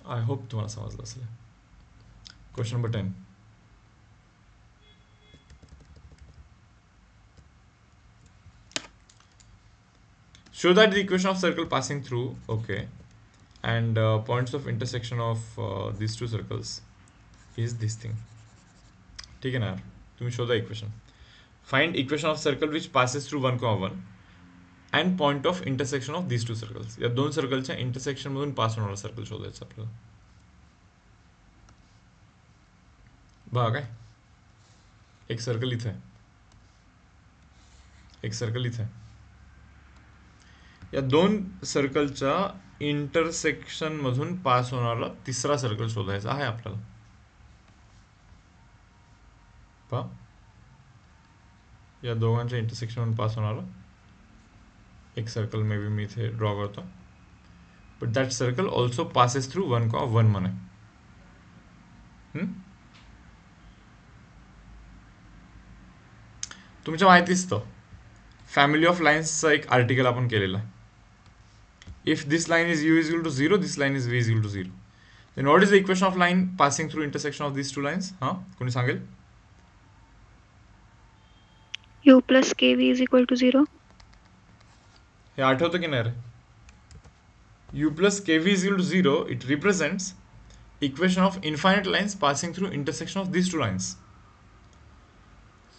आय होप तुम्हाला समजलं असेल. Question number 10. Show that the equation of circle passing through, okay, and points of intersection of these two circles is this thing. ठीक है ना यार, तुम्ही शोधा equation. Find equation of circle which passes through 1,1 and point of intersection of these two circles. या दोन सर्कलच्या intersection मधून पास होणारा सर्कल शोधायचा आपल्याला. बघा काय, एक सर्कल इथे आहे, एक सर्कल इथे आहे. या दोन सर्कलच्या इंटरसेक्शन मधून पास होणारा तिसरा सर्कल शोधायचा आहे आपल्याला. पहा, या दोघांच्या इंटरसेक्शन मधून पास होणारा एक सर्कल मे बी मी इथे ड्रॉ करतो. But that circle also passes through 1,1 म्हणे. तुमच्या माहितीच तर फॅमिली ऑफ लाईन्सचा एक आर्टिकल आपण केलेला आहे. If this line is u is equal to 0, this line is v is equal to 0. Then what is the equation of line passing through intersection of these two lines? कोणी सांगेल? u plus kv is equal to 0. हे आठवतं की नाही रे? u plus kv is equal to 0, it represents equation of infinite lines passing through intersection of these two lines.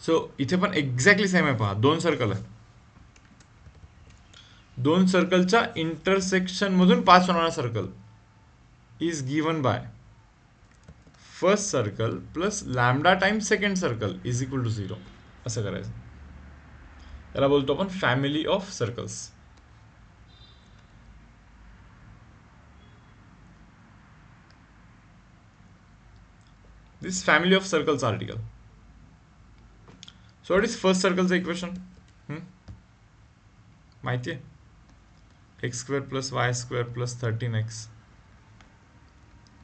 So इथे पण exactly same आहे. पहा, दोन सर्कल आहे, दोन सर्कलच्या इंटरसेक्शन मधून पास होणारा circle is given by first circle plus lambda times second circle is equal to 0. असं करायचं. याला बोलतो आपण family of circles. This family of circles article. So what is first सर्कलचं इक्वेशन? माहिती आहे, x² + y² + 13x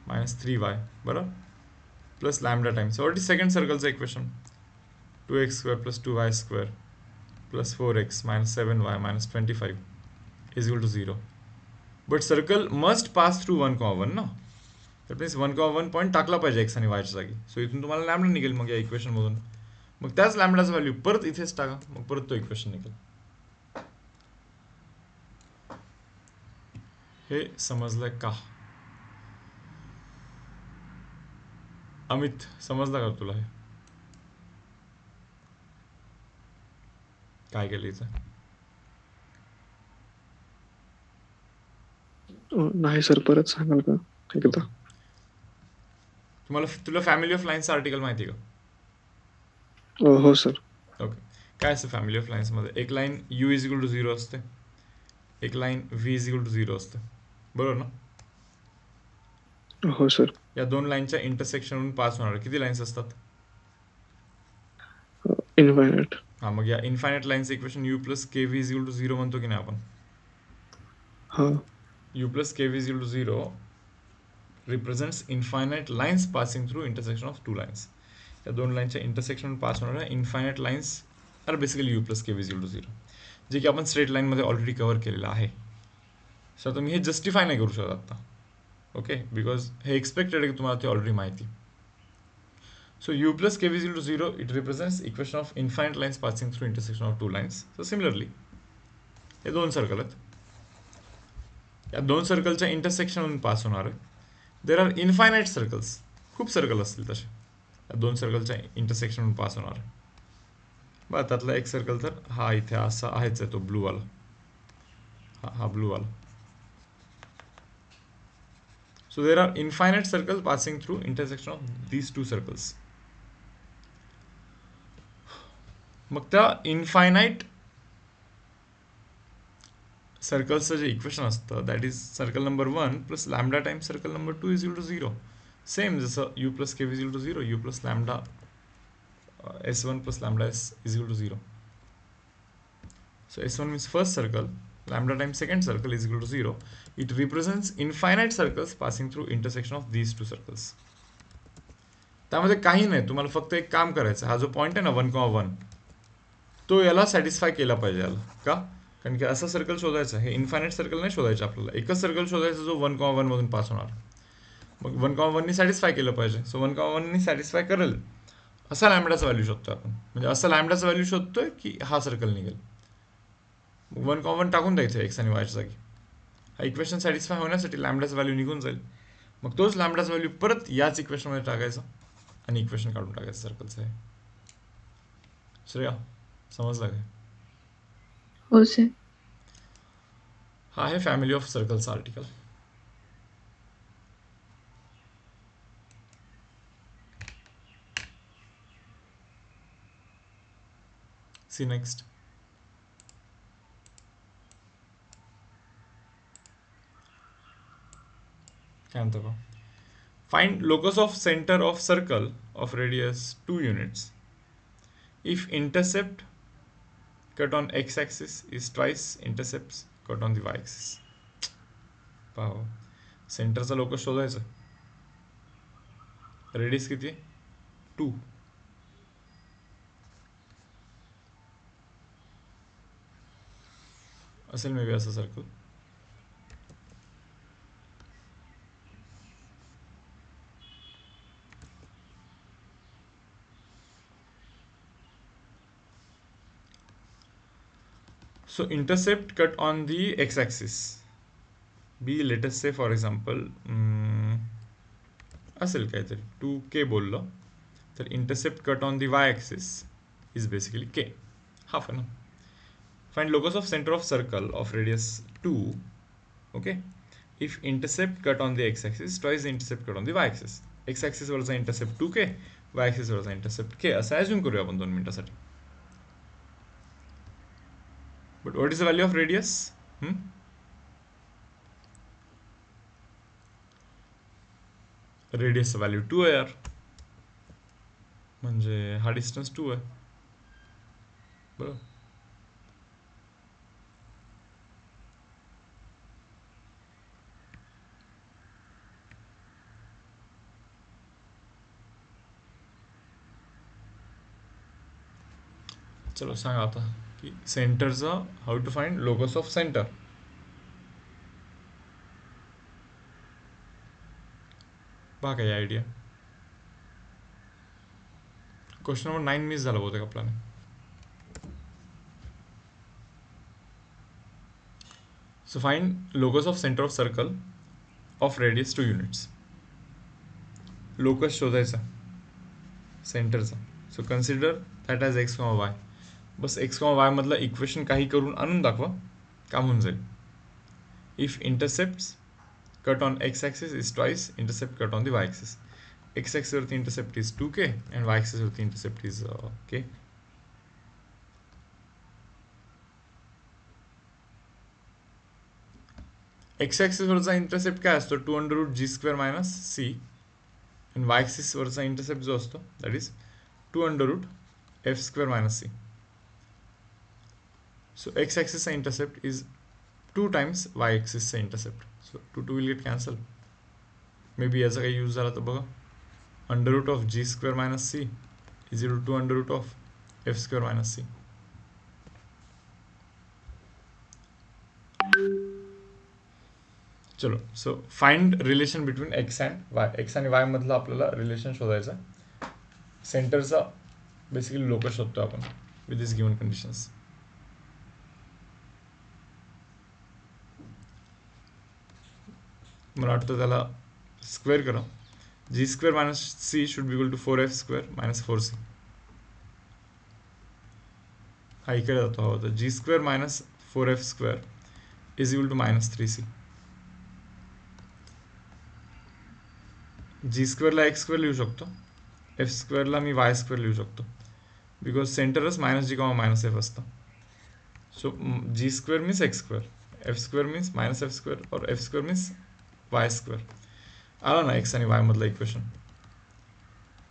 - 3y बरोबर plus lambda times. What is second सर्कलचं equation? 2x² + 2y² + 4x - 7y - 25 is equal to 0. But circle must pass through 1,1 ना. That means 1,1 point टाकला पाहिजे x आणि y च्या जागी. सो इथून तुम्हाला लॅम्डा निघेल मग या इक्वेशन मधून. मग त्याच लॅम्डाचं व्हॅल्यू परत इथेच टाका, मग परत तो इक्वेशन निघेल. हे समजलं का अमित? समजलं का तुला हे काय केलं इथं? नाही सर, परत सांगाल का एकदा? तुला फॅमिली ऑफ लाईन्सचं आर्टिकल माहिती आहे का? हो सर. ओके. काय असतं फॅमिली ऑफ लाईन्स मध्ये? एक line u is equal to 0 असते, एक line v is equal to 0 असते, बरोबर ना? हो सर. या दोन लाईनच्या इंटरसेक्शनवरून पास होणारे किती लाईन्स असतात? इनफायनाइट. हा, मग या इनफायनाइट लाईनचं equation u plus kv is equal to 0 म्हणतो की नाही आपण? हा. u plus kv is equal to 0 represents infinite lines passing through intersection of two lines. या दोन लाईनच्या इंटरसेक्शन पास होणाऱ्या infinite lines are basically u plus kv is equal to 0, जे की आपण स्ट्रेट लाईनमध्ये ऑलरेडी कव्हर केलेलं आहे. सो आता मी हे जस्टिफाय नाही करू शकत आता, ओके, बिकॉज हे एक्सपेक्टेड आहे की तुम्हाला ते ऑलरेडी माहिती. So u plus kv is equal to 0 it represents equation of infinite lines passing through intersection of two lines. So similarly हे दोन सर्कल आहेत, या दोन सर्कलच्या इंटरसेक्शनमधून पास होणार आहे. देर आर इनफायनाइट सर्कल्स, खूप सर्कल असतील तसे या दोन सर्कलच्या इंटरसेक्शनमधून पास होणार आहे. बरं, त्यातला एक सर्कल तर हा इथे असा आहेच आहे, तो ब्लूवाला, हा ब्लूवाला. So there are infinite circles passing through intersection of these two circles. मग त्या इनफायनाईट सर्कल्सचं जे इक्वेशन असतं that is circle number 1 plus lambda times circle number 2 is equal to 0. Same जसं u plus K is equal to 0, u plus lambda s1 plus lambda s is equal to 0. So s1 means first circle, lambda times second circle is equal to 0. It represents infinite circles passing through intersection of these two circles. त्यामध्ये काही नाही, तुम्हाला फक्त एक काम करायचं, हा जो पॉईंट आहे ना 1,1 तो याला सॅटिस्फाय केला पाहिजे याला. का? कारण की असं सर्कल शोधायचं, हे इन्फायनाईट सर्कल नाही शोधायचं आपल्याला, एकच सर्कल शोधायचं जो 1,1 मधून पास होणार. मग 1,1 नी सॅटिस्फाय केलं पाहिजे. सो 1,1 नी सॅटिस्फाय करेल असा लॅम्बडाचा व्हॅल्यू शोधतो आपण, म्हणजे असं लॅम्बडाचा व्हॅल्यू शोधतोय की हा सर्कल निघेल. 1,1 टाकून द्यायचं एक्स आणि वायच्या जागी. हा इक्वेशन सॅटिस्फाय होण्यासाठी लॅम्बडाचा व्हॅल्यू निघून जाईल. मग तोच लॅम्बडाचा व्हॅल्यू परत याच इक्वेशनमध्ये टाकायचा आणि इक्वेशन काढून टाकायचं सर्कलचं. आहे श्रेया, समजलं काय? हो सर. हा आहे फॅमिली ऑफ सर्कल्सचा आर्टिकल. See next. काय म्हणतो बा? Find locus of center of circle of radius 2 units if intercept cut on x-axis is twice intercepts cut on the y-axis. पाहू, सेंटरचा लोकस शोधायचं. रेडियस किती आहे? 2. असेल मे बी असं circle. So intercept cut on the x-axis be let us say for example असेल काहीतरी 2k बोललो तर intercept cut on the y-axis is basically k, half आहे ना. Find locus of center of circle of radius 2, okay, if intercept cut on the x-axis twice the intercept cut on the y-axis. x-axis वरचा intercept 2k, y-axis वरचा intercept k असं assume करूया आपण 2 मिनिटासाठी. But what is the value of radius? Radius value 2 आहे यार, म्हणजे हा डिस्टन्स 2 आहे बरोबर. चलो सांगा आता की सेंटरचा how to find locus of centre. बघा काही आयडिया. क्वेश्चन नंबर 9 मिस झाला बहुतेक आपल्याला. So find locus of centre of circle of radius 2 units. Locus शोधायचा सेंटरचा. So consider that as x किंवा वाय. बस एक्स किंवा वाय मधलं इक्वेशन काही करून आणून दाखवा, काम होऊन जाईल. If intercepts cut on x-axis is twice intercept cut on the y-axis. x-axis वरती intercept is 2k and y-axis वरती intercept is k. x-axis वरचा intercept काय असतो? 2 under root g square minus c and y-axis वरचा intercept जो असतो that is 2 under root f square minus c. So x-axis चा intercept is 2 times y-axis चा intercept. So 2 will get cancelled. Maybe याचा काही यूज झाला तर बघा. Under root of g square minus C is equal to under root of f square minus c. चलो, so find relation between x and y. X आणि y मधला आपल्याला relation शोधायचा. सेंटरचा बेसिकली लोकस शोधतो आपण विथ दिस गिवन कंडिशन्स. मला वाटतं त्याला स्क्वेअर करा. G square minus c should be equal to 4f square minus 4c. हा इकडे जातो हवा तर g square minus 4f square is equal to minus 3c. G स्क्वेअरला एक्स स्क्वेअर लिहू शकतो, एफ स्क्वेअरला मी वाय स्क्वेअर लिहू शकतो, बिकॉज सेंटरच minus g comma minus f असतं. सो जी square means x square, f square means minus f square, और f square means Y square. आला ना एक्स आणि वाय मधलं इक्वेशन.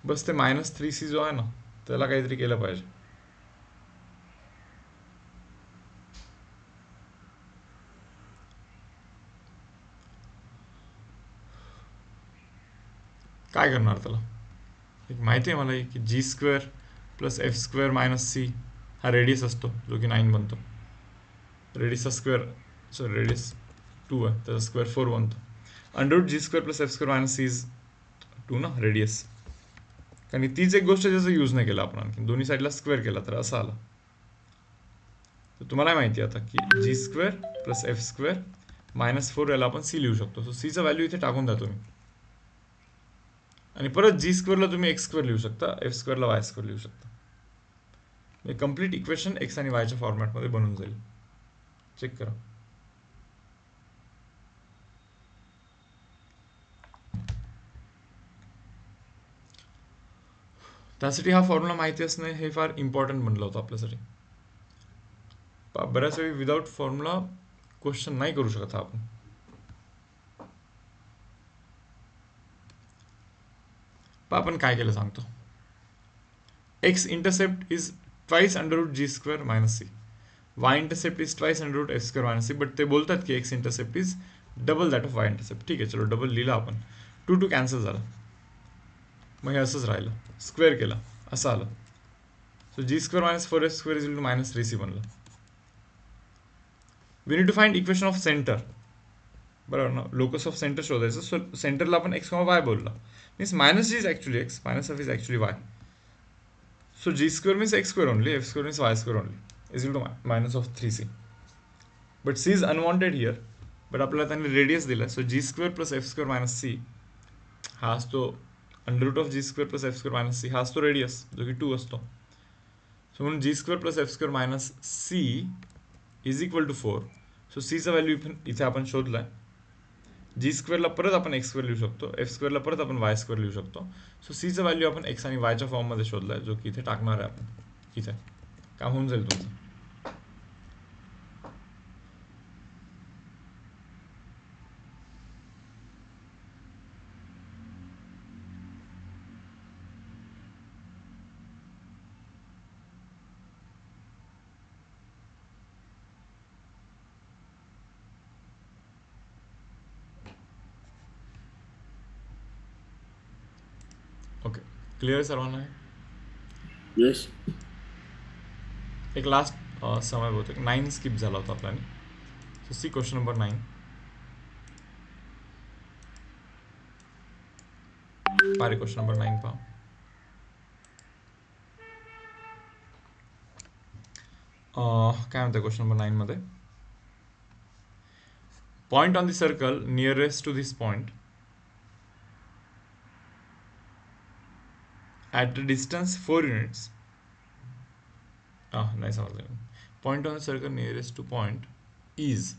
बस ते -3c जो आहे ना त्याला काहीतरी केलं पाहिजे. काय करणार त्याला? एक माहिती आहे मला की g square plus F square minus c हा रेडियस असतो जो की 9 बनतो. रेडियसचा स्क्वेअर, सॉरी रेडियस 2 आहे त्याचा स्क्वेअर 4 बनतो. Under G square plus F square minus C is 2 ना रेडियस. कारण तीच एक गोष्ट ज्याचा यूज नाही केला आपण आणखी, दोन्ही साईडला स्क्वेअर केला तर असं आलं. तर तुम्हाला माहिती आहे आता की g square plus F square minus 4 याला आपण सी लिहू शकतो. सो सीचा व्हॅल्यू इथे टाकून द्या तुम्ही, आणि परत जी स्क्वेअरला तुम्ही एक्स स्क्वेअर लिहू शकता, एफ स्क्वेअरला वाय स्क्वेअर लिहू शकता. म्हणजे कम्प्लीट इक्वेशन एक्स आणि वायच्या फॉर्मॅटमध्ये बनून जाईल. चेक करा. त्यासाठी हा फॉर्म्युला माहिती असणे हे फार इम्पॉर्टंट बनलं होतं आपल्यासाठी. बऱ्याच वेळी विदाउट फॉर्म्युला क्वेश्चन नाही करू शकत आपण. आपण काय केलं सांगतो. X intercept is twice under root G square minus C, Y intercept is twice under root F square minus C, but ते बोलतात की X intercept is double that of Y intercept. ठीक आहे, चलो डबल लिहिला आपण, 2 कॅन्सल झालं, मग हे असंच राहिलं, स्क्वेअर केला असं आलं. So G square minus 4 F square is equal to minus 3c बनलं. We need to find equation of centre, बरोबर ना. लोकस ऑफ सेंटर शोधायचं. सो सेंटरला आपण एक्स वाय बोलला, means minus G is actually X, minus F is actually Y. So G square means x square only, F square means Y square only, is equal to minus of 3c. But C is unwanted here, but आपल्याला त्यांनी radius दिला. So जी square plus F square minus c हा असतो under root of g square plus F square minus c, हा असतो radius जो की 2 असतो. सो म्हणून g square plus F square minus C is equal to 4. सो सीचा व्हॅल्यू इथे आपण शोधलाय. जी स्क्वेअरला परत आपण एक्स स्क्वेअर लिहू शकतो, एफ स्क्वेअरला परत आपण वाय स्क्वेअर लिहू शकतो. सो सीचा व्हॅल्यू आपण एक्स आणि वायच्या फॉर्ममध्ये शोधलाय, जो की इथे टाकणार आहे आपण. इथे काम होऊन जाईल तुमचं. ओके, क्लिअर सर्वांना आहे? येस. एक लास्ट समय बहुतेक 9 स्किप झाला होता आपल्याने. So see question number 9. पारे क्वेश्चन नंबर 9 पहा. काय म्हणतं क्वेश्चन नंबर 9 मध्ये. Point on the circle nearest to this point at a distance 4 units. नाही समजलं. Point on circle nearest to point is,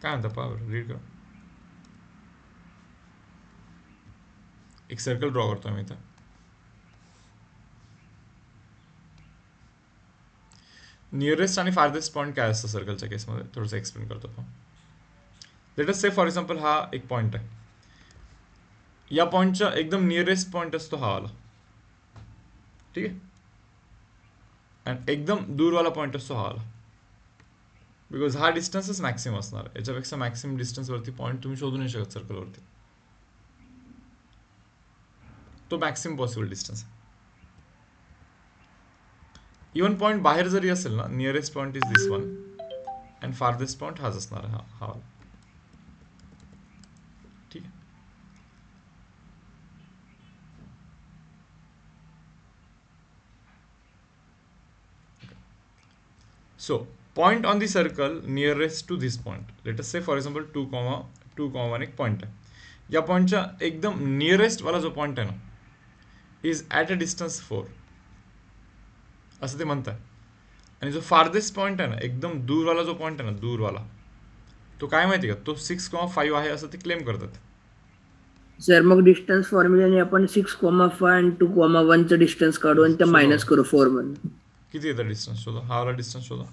काय म्हणता पहा, रीड करा. एक सर्कल ड्रॉ करतो मी इथं. नियरेस्ट आणि फार्देस्ट पॉईंट काय असतं सर्कलच्या केसमध्ये थोडंसं एक्सप्लेन करतो. Let us say for example हा एक पॉईंट आहे, या पॉईंटचा एकदम नियरेस्ट पॉईंट असतो हा वाला, ठीक आहे, आणि एकदम दूरवाला पॉईंट असतो हा वाला, बिकॉज हा डिस्टन्सच मॅक्सिमम असणार. याच्यापेक्षा मॅक्सिमम डिस्टन्सवरती पॉईंट तुम्ही शोधू नाही शकत सर्कलवरती, तो maximum possible distance. Even point बाहेर जरी असेल ना, nearest point is this one and farthest point हाच असणार आहे, हा वाला, ठीक आहे. So point on the circle nearest to this point, let us say for example 2,1 एक पॉइंट आहे. या पॉइंटच्या एकदम नियरेस्ट वाला जो पॉइंट आहे ना, इज ॲट अ डिस्टन्स 4 असं ते म्हणतात. आणि जो फार्देस्ट पॉइंट आहे ना, एकदम दूरवाला जो पॉइंट आहे ना, दूरवाला, तो काय माहिती का, तो 6,5 आहे असं ते क्लेम करतात. सर मग डिस्टन्स फॉर्म्युल्याने आपण 6,5 आणि 2,1 चं डिस्टन्स काढू आणि त्या शोधा. मायनस करू 4 मधून. किती येतं डिस्टन्स शोधा, हा वाला डिस्टन्स शोधा.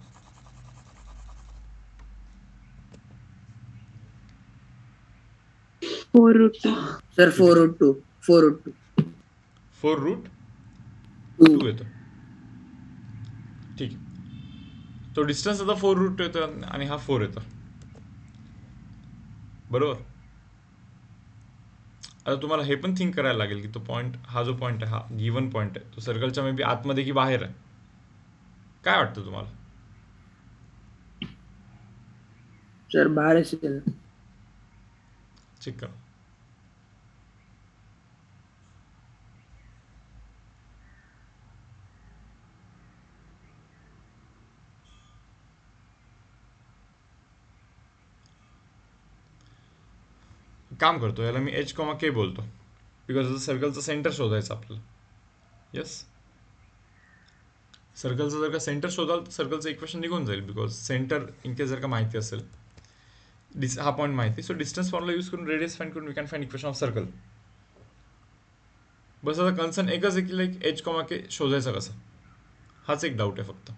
Four root two. सर 4√2 4√2 येतो. ठीक आहे, तो डिस्टन्स आता 4√2 येतो आणि हा 4 येतो, बरोबर. आता तुम्हाला हे पण थिंक करायला लागेल की तो पॉईंट, हा जो पॉईंट आहे, हा गिवन पॉईंट आहे, तो सर्कलच्या मे बी आतमध्ये की बाहेर आहे. काय वाटतं तुम्हाला? सर बाहेर असेल. चेक करा. काम करतो, याला मी H, K बोलतो, बिकॉज सर्कलचं सेंटर शोधायचं आपल्याला. येस, सर्कलचं जर का सेंटर शोधाल तर सर्कलचं इक्वेशन निघून जाईल, बिकॉज सेंटर इन केस जर का माहिती असेल, हा पॉईंट माहिती, सो डिस्टन्स फॉर्मुला यूज करून रेडियस फाइंड करून we can find equation of circle. बस आता कन्सर्न एकच आहे की लाईक H, K शोधायचं कसं, हाच एक डाऊट आहे फक्त.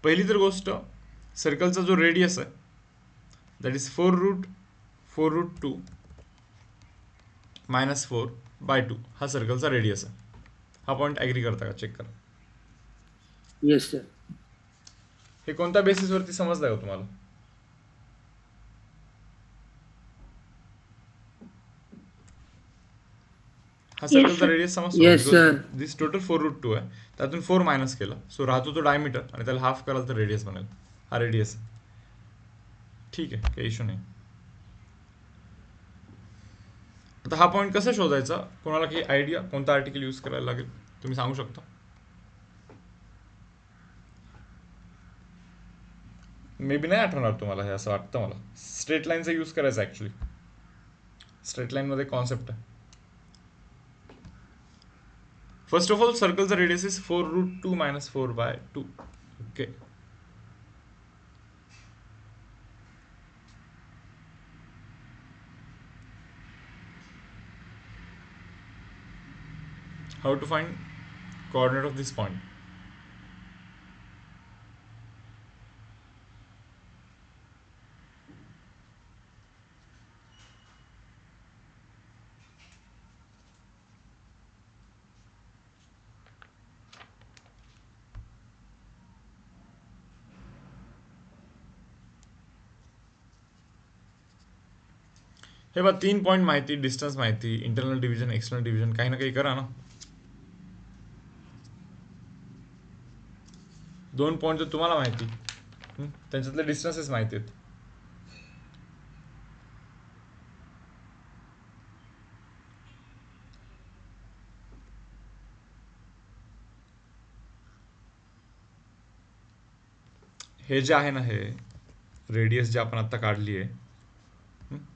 पहिली तर गोष्ट, सर्कलचा जो रेडियस आहे दॅट इज 4√2 मायनस 4/2, हा सर्कलचा रेडियस आहे. हा पॉईंट ॲग्री करता का, चेक करा. Yes sir. हे कोणत्या बेसिसवरती समजलंय का तुम्हाला? हा सर्कलचा sir. रेडियस समजतो, Yes, sir. दिस टोटल 4√2 आहे, त्यातून 4 मायनस केला, सो राहतो तो डायमीटर, आणि त्याला हाफ कराल तर रेडियस बनेल. हा रेडियस, ठीक आहे, काही इश्यू नाही. आता हा पॉईंट कसा शोधायचा, कोणाला काही आयडिया, कोणता आर्टिकल यूज करायला लागेल, तुम्ही सांगू शकता? मे बी नाही आठवणार तुम्हाला हे, असं वाटतं मला. स्ट्रेट लाईनचा यूज करायचा ॲक्च्युली. स्ट्रेट लाईनमध्ये कॉन्सेप्ट आहे. फर्स्ट ऑफ ऑल सर्कलचा radius is 4√2 minus 4/2. Okay, how to find coordinate of this point? हे बघा, 3 पॉईंट माहिती, डिस्टन्स माहिती, इंटरनल डिव्हिजन, एक्सटर्नल डिव्हिजन, काही ना काही करा ना. 2 पॉईंट तर तुम्हाला माहिती, त्यांच्यातले डिस्टन्सेस माहिती आहेत. हे जे आहे ना, हे रेडियस जे आपण आत्ता काढली आहे,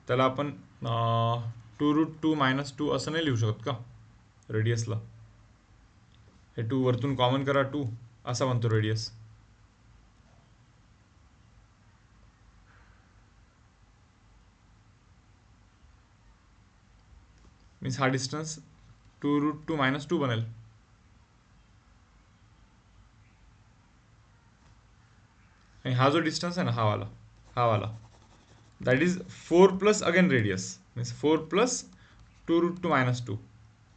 त्याला आपण 2√2 मायनस 2 असं नाही लिहू शकत का रेडियसला? हे 2 वरतून कॉमन करा, 2 असा बनतो रेडियस. मीन्स हा डिस्टन्स 2√2 मायनस 2 बनेल. आणि हा जो डिस्टन्स आहे ना, हा वाला that is 4 plus again radius, means 4 plus 2√2 minus 2,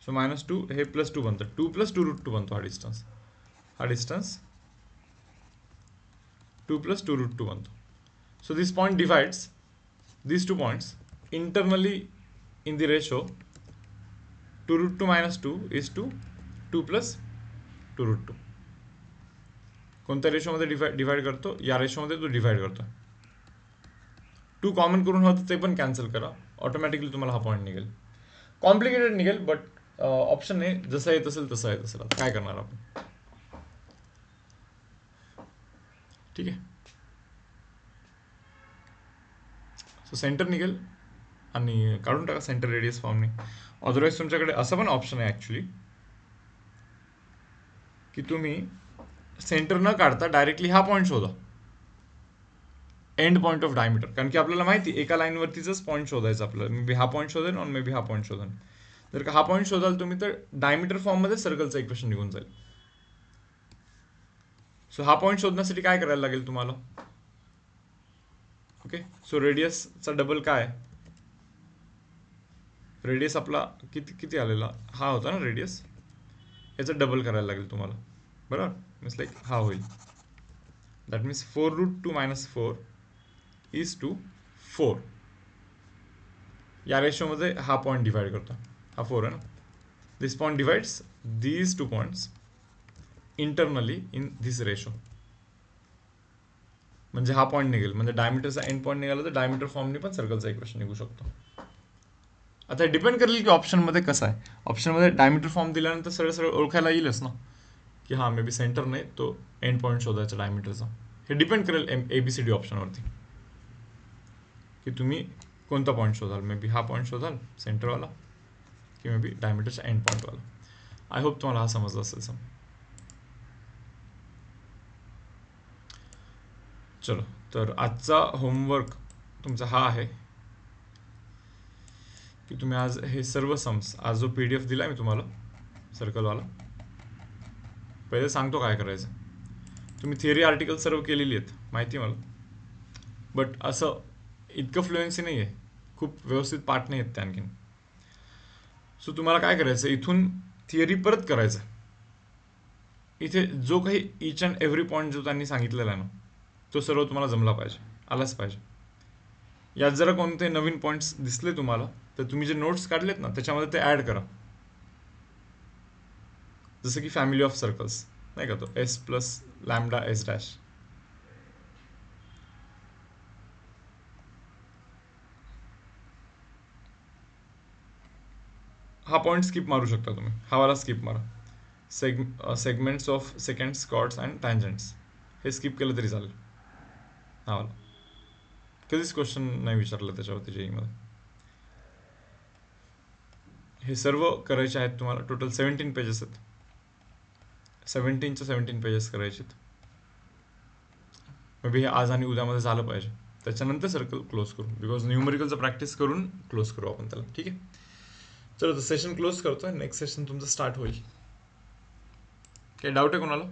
so minus 2 हे प्लस 2 बनतं, 2 प्लस 2√2 बनतो हा डिस्टन्स 2 प्लस 2√2 बनतो. So this point divides these 2 points internally in the ratio 2√2 minus 2 is to 2 plus 2√2. कोणत्या रेशोमध्ये डिवाइड करतो? या रेशोमध्ये तो डिवाइड करतो. 2 कॉमन करून होतं ते पण कॅन्सल करा, ऑटोमॅटिकली तुम्हाला हा पॉईंट निघेल. कॉम्प्लिकेटेड निघेल, बट ऑप्शन नाही, जसं येत असेल तसं येत असेल. आता काय करणार आपण, ठीक आहे. सो सेंटर निघेल आणि काढून टाका सेंटर रेडियस फॉर्मने. अदरवाईज तुमच्याकडे असं पण ऑप्शन आहे ॲक्च्युली की तुम्ही सेंटर न काढता डायरेक्टली हा पॉईंट शोधा. एंड पॉईंट ऑफ डायमीटर, कारण की आपल्याला माहिती एका लाईनवरतीच पॉईंट शोधायचं आपल्याला. मे बी हा पॉईंट शोधेल आणि मे बी हा पॉईंट शोधेल. जर का हा पॉईंट शोधाल तुम्ही तर डायमीटर फॉर्ममध्ये सर्कलचं इक्वेशन निघून जाईल. सो हा पॉईंट शोधण्यासाठी काय करायला लागेल तुम्हाला? ओके, सो रेडियसचा डबल काय? रेडियस आपला किती आलेला हा होता ना रेडियस, याचा डबल करायला लागेल तुम्हाला. बरोबर, मीन्स लाईक हा होईल. That means 4√2 - 4 is two 4. या रेशोमध्ये हा पॉईंट डिवाइड करतो. हा 4 आहे ना. This point divides these 2 points internally in this ratio. म्हणजे हा पॉईंट निघेल, म्हणजे डायमीटरचा एंड पॉईंट निघाला तर डायमीटर फॉर्मने पण सर्कलचा इक्वेशन निघू शकतो. आता डिपेंड करेल की ऑप्शनमध्ये कसं आहे. ऑप्शनमध्ये डायमीटर फॉर्म दिल्यानंतर सरळ सरळ ओळखायला येईलच ना की हा मे बी सेंटर नाही, तो एंड पॉईंट शोधायचा डायमीटरचा. हे डिपेंड करेल ABCD ऑप्शनवरती की तुम्ही कोणता पॉईंट शोधाल. मे बी हा पॉईंट शोधाल सेंटरवाला, की मे बी डायमीटरचा एंड पॉईंटवाला. आय होप तुम्हाला हा समजला असेल. चलो, तर आजचा होमवर्क तुमचा हा आहे की तुम्ही आज हे सर्व सम्स, आज जो PDF दिला मी तुम्हाला सर्कलवाला, पहिले सांगतो काय करायचं. तुम्ही थिअरी आर्टिकल सर्व केलेली आहेत माहिती मला, बट असं इतकं फ्लुएन्सी नाही आहे, खूप व्यवस्थित पाठ नाही आहेत ते आणखीन. सो तुम्हाला काय करायचं, इथून थिअरी परत करायचं. इथे जो काही इच अँड एव्हरी पॉईंट जो त्यांनी सांगितलेला आहे ना, तो सर्व तुम्हाला जमला पाहिजे, आलाच पाहिजे. यात जरा कोणते नवीन पॉईंट्स दिसले तुम्हाला तर तुम्ही जे नोट्स काढलेत ना त्याच्यामध्ये ते ॲड करा. जसं की फॅमिली ऑफ सर्कल्स नाही का, तो S + λS'. हा पॉईंट स्किप मारू शकता तुम्ही, हा वाला स्किप मारा. Segments of seconds, chords and tangents हे स्किप केलं तरी चालेल. हा वाला कधीच क्वेश्चन नाही विचारलं त्याच्यावरती JEE हे सर्व करायचे आहेत तुम्हाला. टोटल 17 पेजेस आहेत. 17 पेजेस करायचे आहेत. मे बी हे आज आणि उद्यामध्ये झालं पाहिजे. त्याच्यानंतर सर्कल क्लोज करू, बिकॉज न्यूमरिकलचं प्रॅक्टिस करून क्लोज करू आपण त्याला. ठीक आहे, चलो तर सेशन क्लोज करतोय. नेक्स्ट सेशन तुमचं स्टार्ट होईल. काही डाऊट आहे कोणाला?